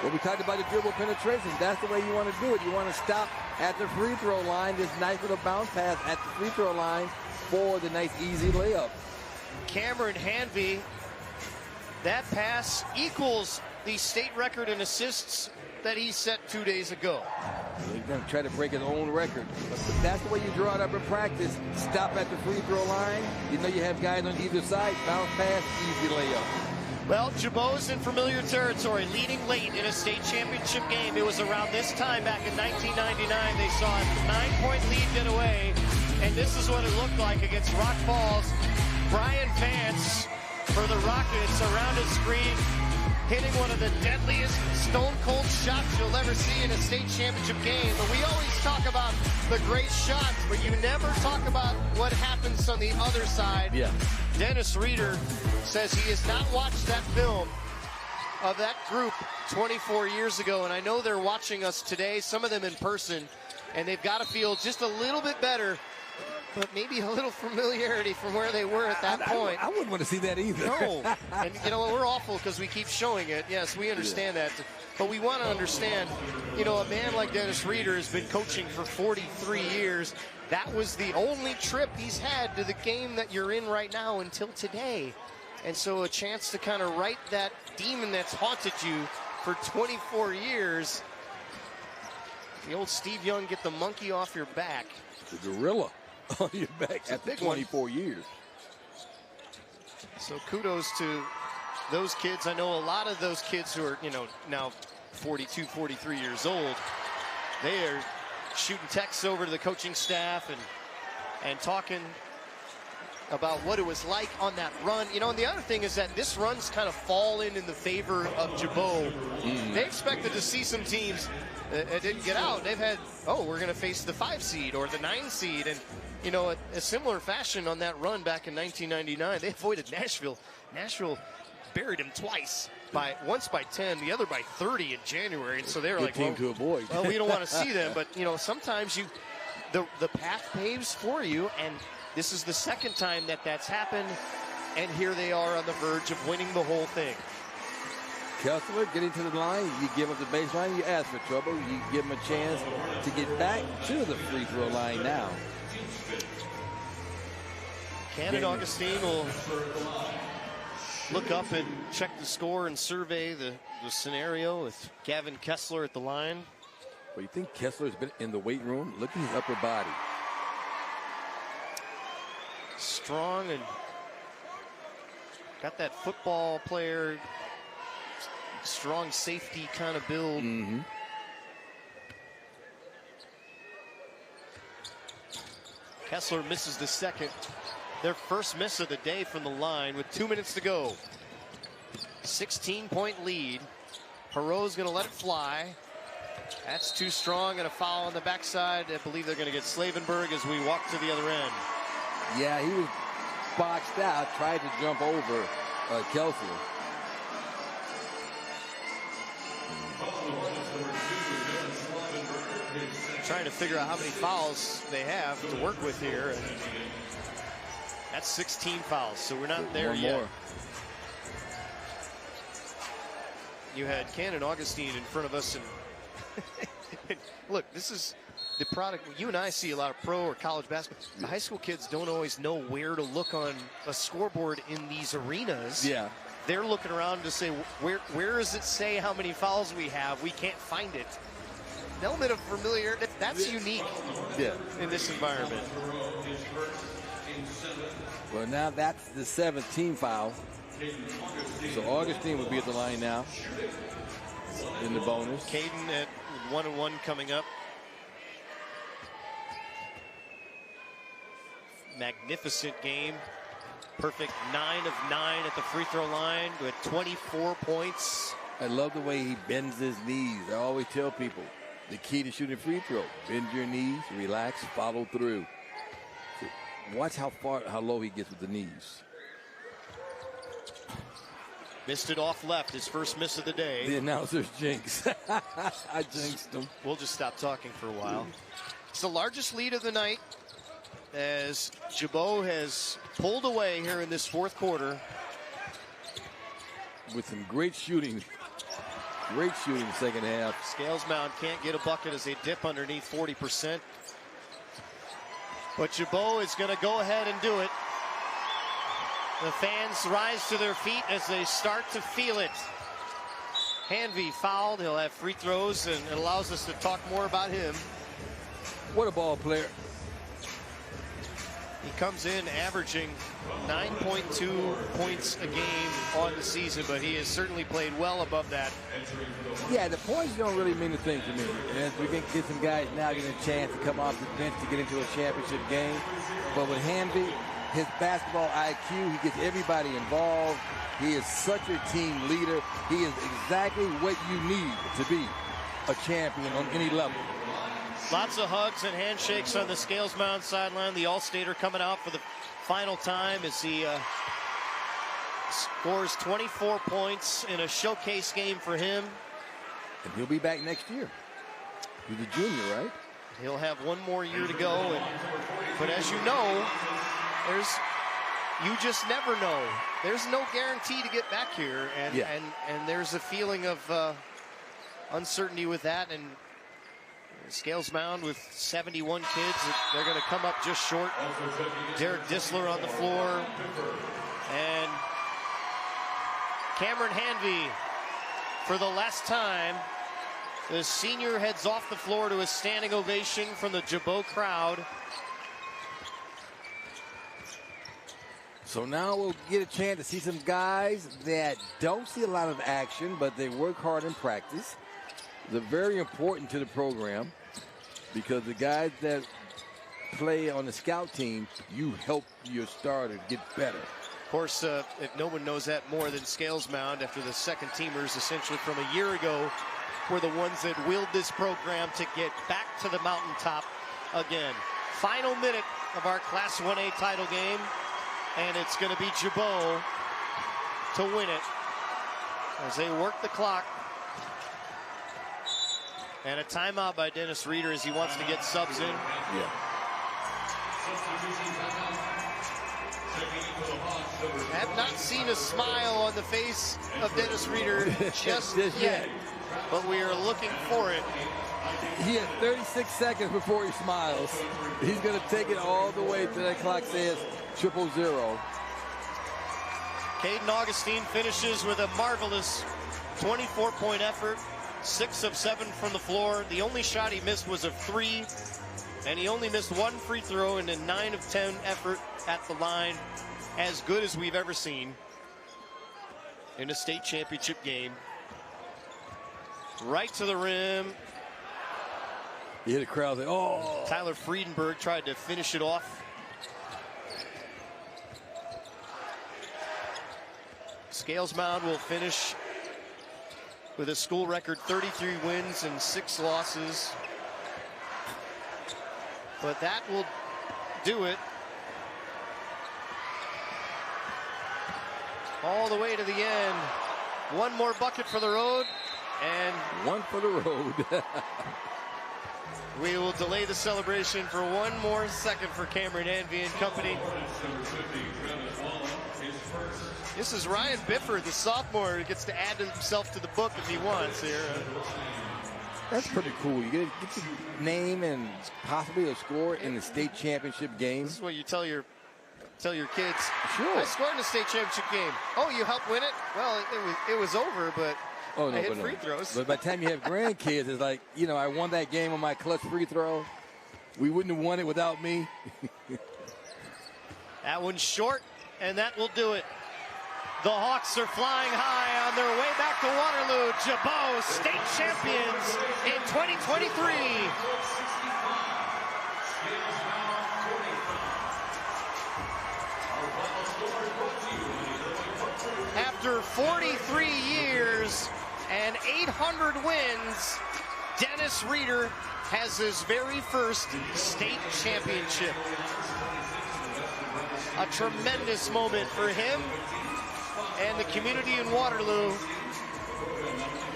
Well, we talked about the dribble penetration. That's the way you want to do it. You want to stop at the free throw line. This nice little bounce pass at the free throw line for the nice easy layup. Cameron Hanvey. That pass equals the state record in assists that he set 2 days ago. He's going to try to break his own record. But that's the way you draw it up in practice. Stop at the free throw line. You know you have guys on either side. Bounce pass, easy layup. Well, Gibault's in familiar territory, leading late in a state championship game. It was around this time back in 1999. They saw a 9-point lead get away, and this is what it looked like against Rock Falls. Brian Vance for the Rockets around his screen, hitting one of the deadliest stone-cold shots you'll ever see in a state championship game. But we always talk about the great shots, but you never talk about what happens on the other side. Yeah. Dennis Reeder says he has not watched that film of that group 24 years ago, and I know they're watching us today, some of them in person, and they've got to feel just a little bit better, but maybe a little familiarity from where they were at that point. I wouldn't want to see that either. No. And, you know, we're awful because we keep showing it. Yes, we understand that. But we want to understand, you know, a man like Dennis Reeder has been coaching for 43 years. That was the only trip he's had to the game that you're in right now until today. And so a chance to kind of right that demon that's haunted you for 24 years. The old Steve Young, get the monkey off your back. The gorilla on your back after 24 years. So kudos to those kids. I know a lot of those kids who are, you know, now 42, 43 years old. They are shooting texts over to the coaching staff and talking about what it was like on that run. You know, and the other thing is that this run's kind of fallen in the favor of Gibault. They expected to see some teams that didn't get out. They've had, oh, we're going to face the 5 seed or the 9 seed. And, you know, a similar fashion on that run back in 1999. They avoided Nashville. Nashville buried them twice. Once by 10, the other by 30 in January. And so they were like, team to avoid. Well, we don't want to see them. But, you know, sometimes the path paves for you. And this is the second time that that's happened. And here they are on the verge of winning the whole thing. Kessler getting to the line, you give up the baseline, you ask for trouble, you give him a chance to get back to the free throw line now. Cannon Augustine will look up and check the score and survey the scenario with Gavin Kessler at the line. Well, you think Kessler's been in the weight room? Look at his upper body. Strong and got that football player, strong safety kind of build. Kessler misses the second. Their first miss of the day from the line with 2 minutes to go. 16-point lead. Perot's going to let it fly. That's too strong, and a foul on the backside. I believe they're going to get Slavenberg as we walk to the other end. Yeah, he was boxed out, tried to jump over Kessler. Trying to figure out how many fouls they have to work with here. And that's 16 fouls, so we're not there yet. More. You had Cannon Augustine in front of us, and look, this is the product, you and I see a lot of pro or college basketball. The high school kids don't always know where to look on a scoreboard in these arenas. Yeah. They're looking around to say, where does it say how many fouls we have? We can't find it. An element of familiar, that's unique in this environment. Well, now that's the 7th team foul. So Augustine would be at the line now in the bonus. Caden at 1-1 coming up. Magnificent game. Perfect 9 of 9 at the free throw line with 24 points. I love the way he bends his knees. I always tell people the key to shooting a free throw: bend your knees, relax, follow through. So watch how low he gets with the knees. Missed it off left, his first miss of the day. The announcer's jinx. I jinxed him. We'll just stop talking for a while. It's the largest lead of the night as Gibault has pulled away here in this 4th quarter. With some great shooting. Great shooting second half. Scales Mound can't get a bucket as they dip underneath 40%. But Gibault is going to go ahead and do it. The fans rise to their feet as they start to feel it. Hanvey fouled. He'll have free throws, and it allows us to talk more about him. What a ball player. He comes in averaging 9.2 points a game on the season, but he has certainly played well above that. Yeah, the points don't really mean a thing to me. And we can get some guys now getting a chance to come off the bench to get into a championship game. But with Hanvey, his basketball IQ, he gets everybody involved. He is such a team leader. He is exactly what you need to be a champion on any level. Lots of hugs and handshakes on the Scales Mound sideline. The All-Stater coming out for the final time as he scores 24 points in a showcase game for him. And he'll be back next year. He's a junior, right? He'll have one more year to go. But as you know, you just never know. There's no guarantee to get back here. And there's a feeling of uncertainty with that. And Scales Mound with 71 kids, they're going to come up just short. Derek Disler on the floor. And Cameron Hanvey, for the last time, the senior heads off the floor to a standing ovation from the Gibault crowd. So now we'll get a chance to see some guys that don't see a lot of action, but they work hard in practice. They're very important to the program because the guys that play on the scout team, you help your starter get better. Of course, if no one knows that more than Scales Mound, after the second teamers essentially from a year ago were the ones that willed this program to get back to the mountaintop again. Final minute of our Class 1A title game, and it's going to be Gibault to win it as they work the clock. And a timeout by Dennis Reeder as he wants to get subs in. Yeah. I have not seen a smile on the face of Dennis Reeder just yet, but we are looking for it. He has 36 seconds before he smiles. He's going to take it all the way to that clock says 000. Caden Augustine finishes with a marvelous 24-point effort, 6 of 7 from the floor. The only shot he missed was a 3, and he only missed 1 free throw in a 9 of 10 effort at the line. As good as we've ever seen in a state championship game. Right to the rim. You hear the crowd say, oh. Tyler Friedenberg tried to finish it off. Scales Mound will finish with a school record 33 wins and 6 losses. But that will do it. All the way to the end. One more bucket for the road. And one for the road. We will delay the celebration for one more second for Cameron Hanvey and company. This is Ryan Bifford, the sophomore, who gets to add himself to the book if he wants here. That's pretty cool. You get your name and possibly a score in the state championship game. This is what you tell your kids. Sure. I scored in the state championship game. Oh, you helped win it? Well, it was over, but I hit free throws. But by the time you have grandkids, it's like, I won that game on my clutch free throw. We wouldn't have won it without me. That one's short, and that will do it. The Hawks are flying high on their way back to Waterloo. Gibault, state champions in 2023. After 43 years and 800 wins, Dennis Reeder has his very first state championship. A tremendous moment for him and the community in Waterloo,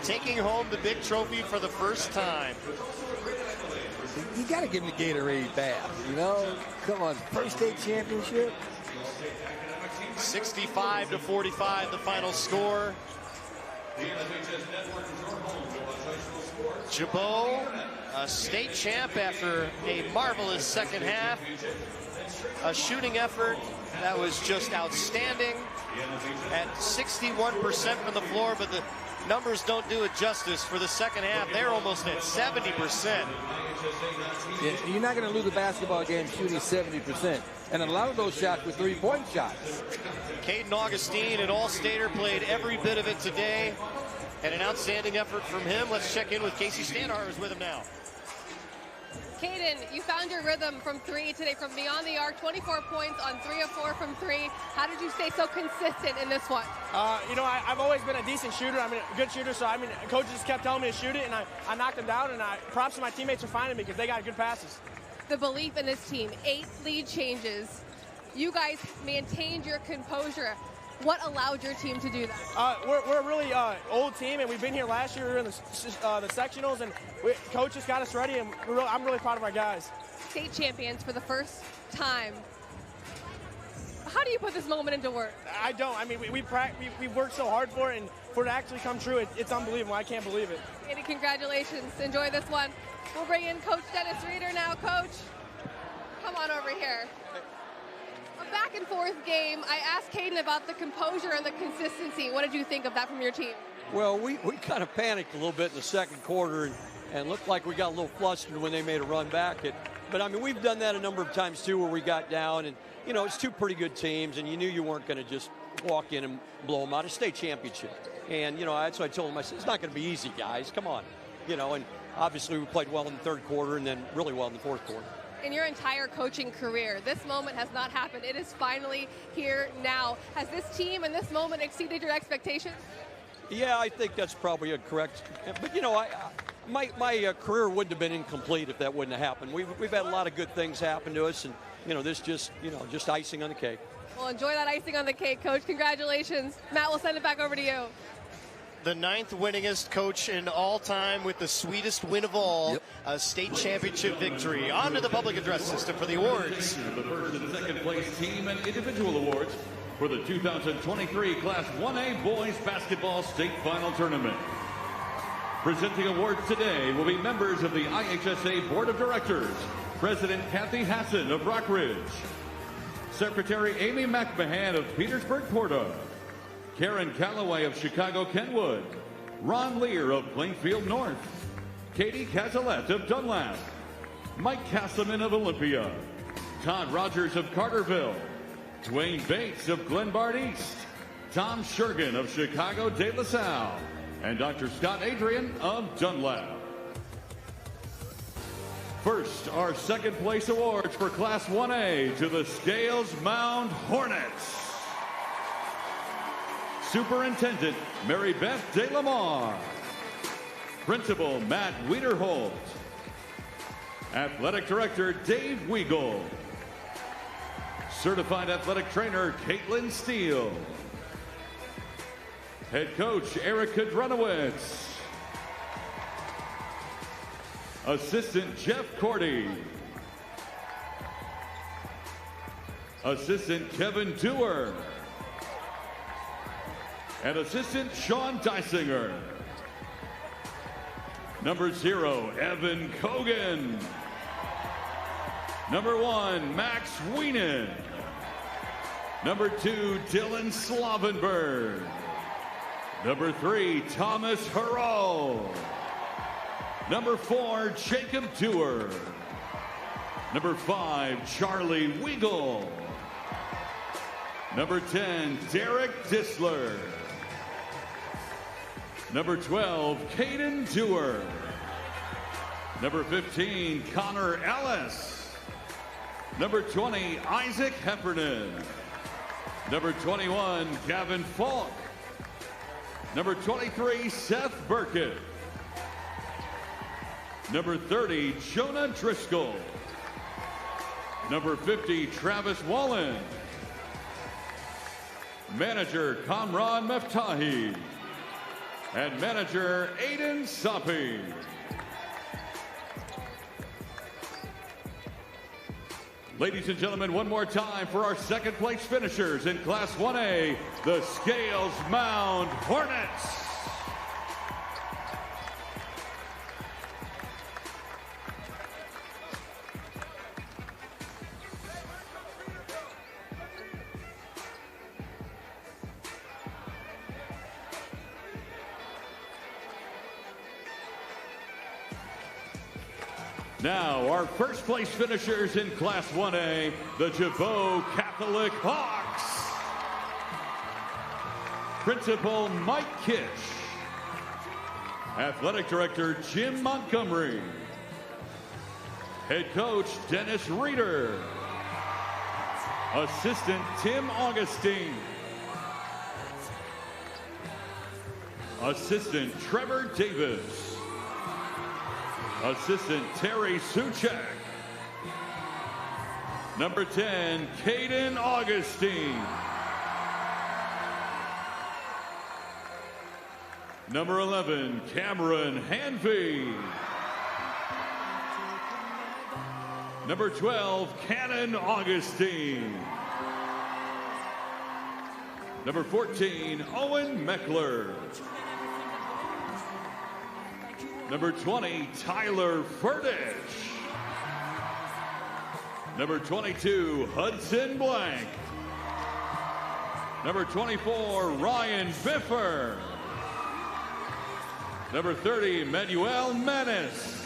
taking home the big trophy for the first time. You got to give him the Gatorade bath, Come on, first state championship. 65-45, the final score. Gibault, a state champ after a marvelous second half. A shooting effort that was just outstanding at 61% from the floor, but the numbers don't do it justice. For the second half, they're almost at 70%. Yeah, you're not going to lose a basketball game shooting 70%. And a lot of those shots were three-point shots. Caden Augustine, an all-stater, played every bit of it today. And an outstanding effort from him. Let's check in with Casey Standhar, who's with him now. Caden, you found your rhythm from three today from beyond the arc, 24 points on 3 of 4 from three. How did you stay so consistent in this one? I've always been a decent shooter. I'm a good shooter, so coach just kept telling me to shoot it, and I knocked them down, and props to my teammates for finding me because they got good passes. The belief in this team, 8 lead changes. You guys maintained your composure. What allowed your team to do that? We're a really old team, and we've been here last year. We were in the sectionals, and coach just got us ready, and I'm really proud of our guys. State champions for the first time. How do you put this moment into work? I don't. We worked so hard for it, and for it to actually come true, it's unbelievable. I can't believe it. Katie, congratulations. Enjoy this one. We'll bring in Coach Dennis Reeder now. Coach, come on over here. A back and forth game. I asked Caden about the composure and the consistency. What did you think of that from your team? Well, we kind of panicked a little bit in the second quarter and looked like we got a little flustered when they made a run back. But we've done that a number of times too, where we got down and, it's two pretty good teams, and you knew you weren't going to just walk in and blow them out. A state championship. And, that's what I told them. I said, it's not going to be easy, guys. Come on. And obviously we played well in the third quarter and then really well in the fourth quarter. In your entire coaching career, this moment has not happened. It is finally here now. Has this team and this moment exceeded your expectations? Yeah, I think that's probably a correct. But, my career wouldn't have been incomplete if that wouldn't have happened. We've had a lot of good things happen to us, and, this just icing on the cake. Well, enjoy that icing on the cake, Coach. Congratulations. Matt, we'll send it back over to you. The 9th winningest coach in all time with the sweetest win of all, a state championship victory. On to the public address system for the awards. The first and second place team and individual awards for the 2023 Class 1A Boys Basketball State Final Tournament. Presenting awards today will be members of the IHSA Board of Directors, President Kathy Hassan of Rock Ridge, Secretary Amy McMahon of Petersburg Porta, Karen Calloway of Chicago Kenwood, Ron Lear of Plainfield North, Katie Cazalet of Dunlap, Mike Castleman of Olympia, Todd Rogers of Carterville, Dwayne Bates of Glenbard East, Tom Shergan of Chicago De La Salle, and Dr. Scott Adrian of Dunlap. First, our second place awards for Class 1A to the Scales Mound Hornets. Superintendent Mary Beth De Lamar. Principal Matt Wiederholt. Athletic Director Dave Weigel. Certified Athletic Trainer Caitlin Steele. Head Coach Erica Drunowitz. Assistant Jeff Cordy. Assistant Kevin Dewar. And Assistant Sean Dysinger. Number 0, Evan Kogan. Number 1, Max Wienen. Number 2, Dylan Slavenberg. Number 3, Thomas Harrell. Number 4, Jacob Dewar. Number 5, Charlie Weigel. Number 10, Derek Disler. Number 12, Caden Dewar. Number 15, Connor Ellis. Number 20, Isaac Heffernan. Number 21, Gavin Falk. Number 23, Seth Burkett. Number 30, Jonah Driscoll. Number 50, Travis Wallen. Manager, Kamran Meftahi. And manager, Aiden Sapi. Ladies and gentlemen, one more time for our second place finishers in Class 1A, the Scales Mound Hornets. Now, our first place finishers in Class 1A, the Gibault Catholic Hawks. Principal Mike Kish. Athletic Director Jim Montgomery. Head Coach Dennis Reeder. Assistant Tim Augustine. Assistant Trevor Davis. Assistant Terry Suchak. Number 10, Caden Augustine. Number 11, Cameron Hanvey. Number 12, Cannon Augustine. Number 14, Owen Meckler. Number 20, Tyler Furdich. Number 22, Hudson Blank. Number 24, Ryan Biffer. Number 30, Manuel Manis.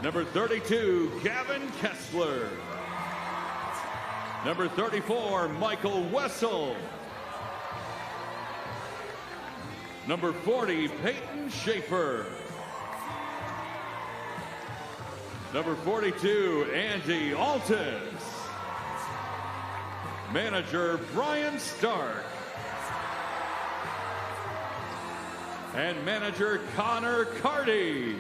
Number 32, Gavin Kessler. Number 34, Michael Wessel. Number 40, Peyton Schaefer. Number 42, Andy Altis. Manager, Brian Stark. And manager, Connor Carty.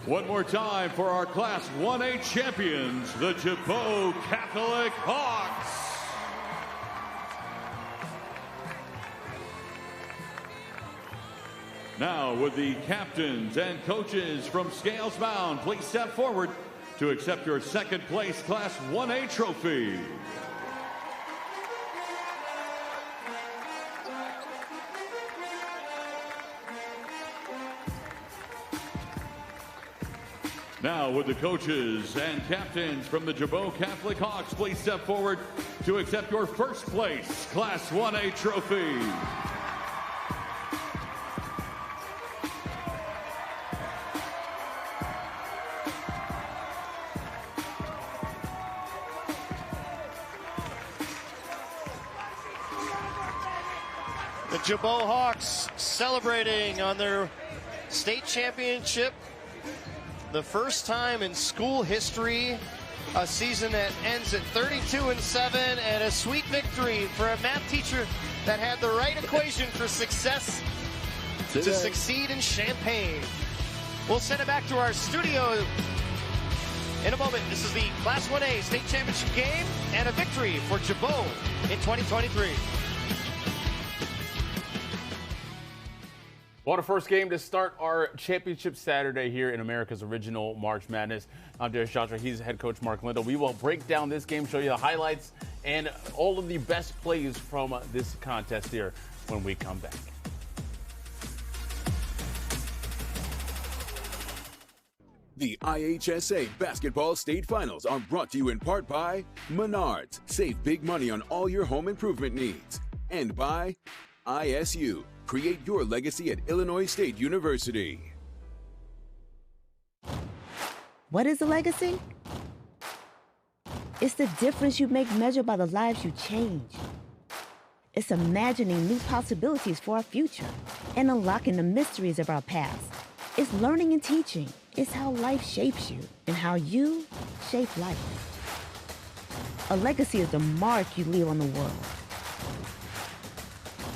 One more time for our Class 1A champions, the Gibault Catholic Hawks. Now, with the captains and coaches from Scales Mound, please step forward to accept your second place Class 1A trophy. Now, with the coaches and captains from the Gibault Catholic Hawks, please step forward to accept your first place Class 1A trophy. The Gibault Hawks celebrating on their state championship. The first time in school history, a season that ends at 32-7, and a sweet victory for a math teacher that had the right equation for success to succeed in Champaign. We'll send it back to our studio in a moment. This is the Class 1A state championship game and a victory for Gibault in 2023. What a first game to start our championship Saturday here in America's original March Madness. I'm Darius Joshua. He's head coach Mark Lindo. We will break down this game, show you the highlights and all of the best plays from this contest here. when we come back. The IHSA Basketball State Finals are brought to you in part by Menards. Save big money on all your home improvement needs. And by ISU. Create your legacy at Illinois State University. What is a legacy? It's the difference you make measured by the lives you change. It's imagining new possibilities for our future and unlocking the mysteries of our past. It's learning and teaching. It's how life shapes you and how you shape life. A legacy is the mark you leave on the world.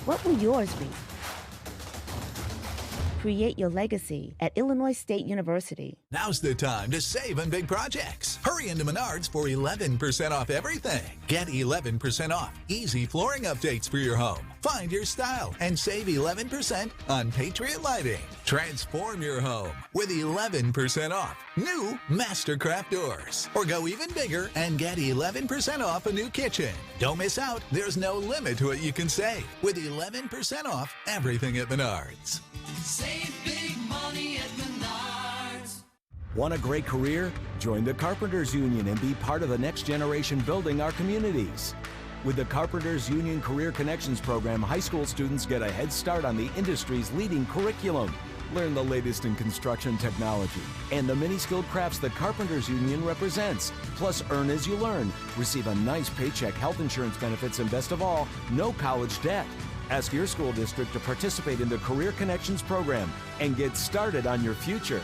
What will yours be? Create your legacy at Illinois State University. Now's the time to save on big projects. Hurry into Menards for 11% off everything. Get 11% off easy flooring updates for your home. Find your style and save 11% on Patriot Lighting. Transform your home with 11% off new Mastercraft doors. Or go even bigger and get 11% off a new kitchen. Don't miss out. There's no limit to what you can save with 11% off everything at Menards. Save big money at Menards. Want a great career? Join the Carpenters Union and be part of the next generation building our communities. With the Carpenters Union Career Connections program, high school students get a head start on the industry's leading curriculum. Learn the latest in construction technology and the many skilled crafts the Carpenters Union represents. Plus, earn as you learn. Receive a nice paycheck, health insurance benefits, and best of all, no college debt. Ask your school district to participate in the Career Connections program and get started on your future.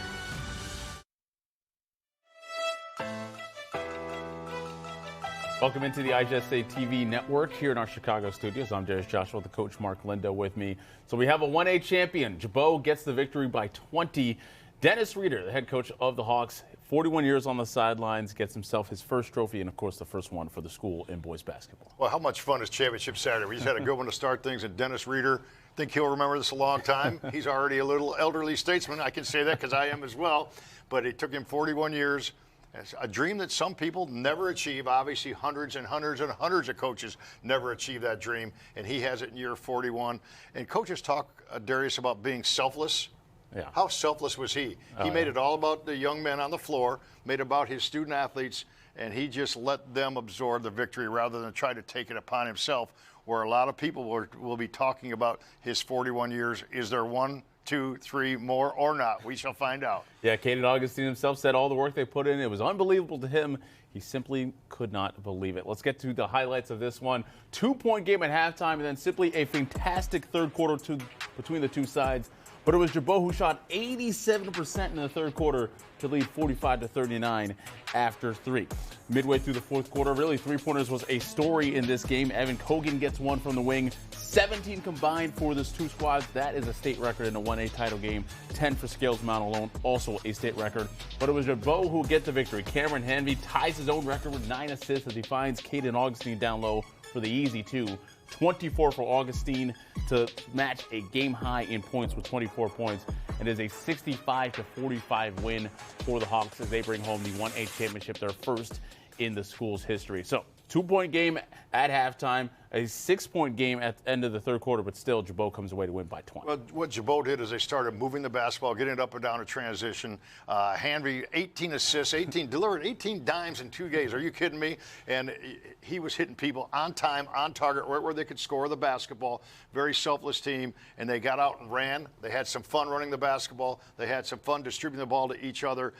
Welcome into the IHSA TV network here in our Chicago studios. I'm Darius Joshua, the coach Mark Lindo with me. So we have a 1A champion. Gibault gets the victory by 20. Dennis Reeder, the head coach of the Hawks, 41 years on the sidelines, gets himself his first trophy and, of course, the first one for the school in boys basketball. Well, how much fun is Championship Saturday? We just had a good one to start things, and Dennis Reeder, I think he'll remember this a long time. He's already a little elderly statesman. I can say that because I am as well. But it took him 41 years. It's a dream that some people never achieve. Obviously, hundreds and hundreds and hundreds of coaches never achieve that dream, and he has it in year 41. And coaches talk, Darius, about being selfless. Yeah. How selfless was he? He made it all about the young men on the floor, made it about his student athletes, and he just let them absorb the victory rather than try to take it upon himself, where a lot of people will be talking about his 41 years. Is there 1, 2, 3 more or not? We shall find out. Yeah, Caden Augustine himself said all the work they put in, it was unbelievable to him. He simply could not believe it. Let's get to the highlights of this one. 2-point game at halftime, and then simply a fantastic third quarter between the two sides. But it was Gibault who shot 87% in the third quarter to lead 45-39 after 3. Midway through the fourth quarter, really three-pointers was a story in this game. Evan Cogan gets one from the wing. 17 combined for these two squads. That is a state record in a 1A title game. 10 for Scales Mound alone, also a state record. But it was Gibault who gets the victory. Cameron Hanvey ties his own record with 9 assists as he finds Caden Augustine down low for the easy 2. 24 for Augustine to match a game high in points with 24 points. It is a 65-45 win for the Hawks as they bring home the 1A championship, their first in the school's history. So 2-point game at halftime, a 6-point game at the end of the third quarter, but still Gibault comes away to win by 20. Well, what Gibault did is they started moving the basketball, getting it up and down a transition. Hanvey, 18 assists, delivered 18 dimes in 2 games. Are you kidding me? And he was hitting people on time, on target, right where they could score the basketball. Very selfless team, and they got out and ran. They had some fun running the basketball. They had some fun distributing the ball to each other.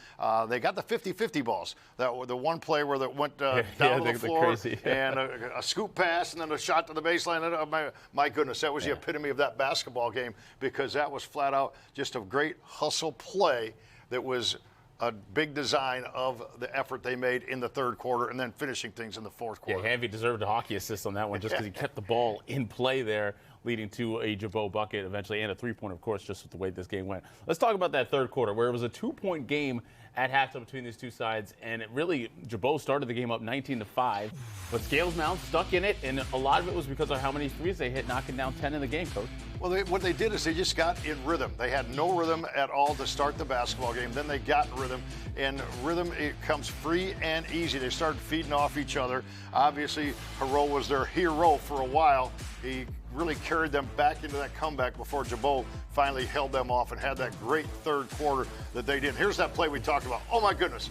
They got the 50-50 balls. The one play where that went down to the floor, and a scoop pass, and then a shot to the baseline. My goodness, that was the epitome of that basketball game, because that was flat out just a great hustle play that was a big design of the effort they made in the third quarter and then finishing things in the fourth quarter. Yeah, Hanvey deserved a hockey assist on that one just because he kept the ball in play there, leading to a Gibault bucket eventually and a 3-pointer, of course, just with the way this game went. Let's talk about that third quarter, where it was a 2-point game at halftime between these two sides, and it really, Gibault started the game up 19-5, but Scales Mound stuck in it, and a lot of it was because of how many threes they hit, knocking down 10 in the game, Coach. Well, what they did is they just got in rhythm. They had no rhythm at all to start the basketball game. Then they got in rhythm, and rhythm, it comes free and easy. They started feeding off each other. Obviously, Hero was their hero for a while. He really carried them back into that comeback before Gibault finally held them off and had that great third quarter that they did. Here's that play we talked about. Oh, my goodness.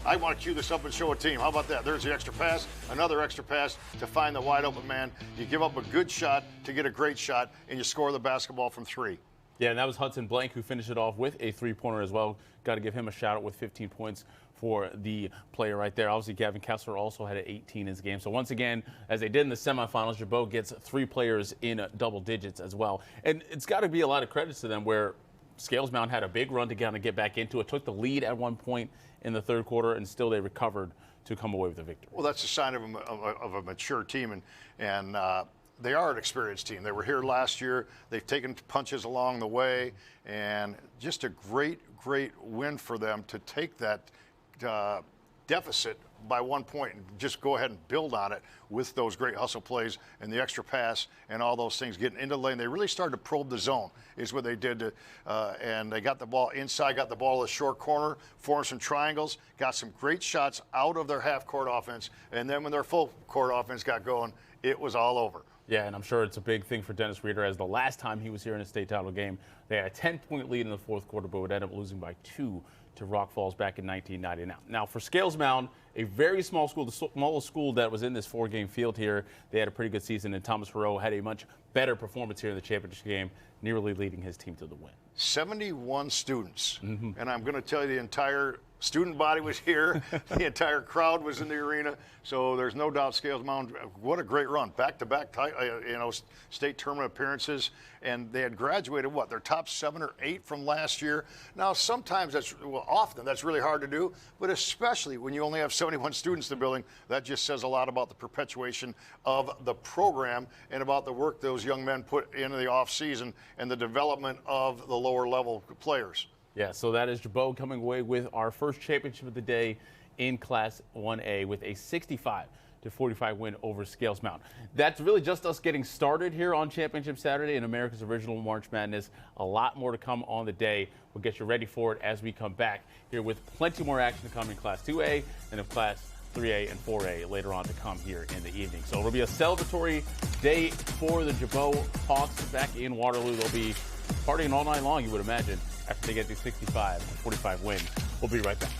I want to cue this up and show a team. How about that? There's the extra pass, another extra pass to find the wide open man. You give up a good shot to get a great shot, and you score the basketball from 3. Yeah, and that was Hudson Blank who finished it off with a three-pointer as well. Got to give him a shout-out with 15 points for the player right there. Obviously, Gavin Kessler also had an 18 in his game. So once again, as they did in the semifinals, Gibault gets 3 players in double digits as well. And it's got to be a lot of credits to them where Scales Mound had a big run to kind of get back into it, took the lead at one point in the third quarter, and still they recovered to come away with the victory. Well, that's a sign of a mature team, and they are an experienced team. They were here last year. They've taken punches along the way, and just a great win for them to take that deficit by 1 point and just go ahead and build on it with those great hustle plays and the extra pass and all those things getting into the lane. They really started to probe the zone is what they did, and they got the ball inside, got the ball to the short corner, formed some triangles, got some great shots out of their half-court offense, and then when their full-court offense got going, it was all over. Yeah, and I'm sure it's a big thing for Dennis Reeder, as the last time he was here in a state title game, they had a 10-point lead in the fourth quarter, but would end up losing by 2 to Rock Falls back in 1990. Now for Scales Mound, a very small school, the smallest school that was in this 4-game field here, they had a pretty good season, and Thomas Perot had a much better performance here in the championship game, nearly leading his team to the win. 71 students, and I'm going to tell you the entire student body was here. The entire crowd was in the arena. So there's no doubt Scales Mound, what a great run. Back-to-back, state tournament appearances. And they had graduated, their top 7 or 8 from last year. Now, sometimes often that's really hard to do, but especially when you only have 71 students in the building, that just says a lot about the perpetuation of the program and about the work those young men put into the off-season and the development of the lower-level players. Yeah, so that is Gibault coming away with our first championship of the day in Class 1A with a 65-45 win over Scales Mound. That's really just us getting started here on Championship Saturday in America's original March Madness. A lot more to come on the day. We'll get you ready for it as we come back here with plenty more action to come in Class 2A and in Class 3A and 4A later on to come here in the evening. So it'll be a celebratory day for the Gibault Hawks back in Waterloo. They'll be partying all night long, you would imagine, after they get the 65-45 win. We'll be right back.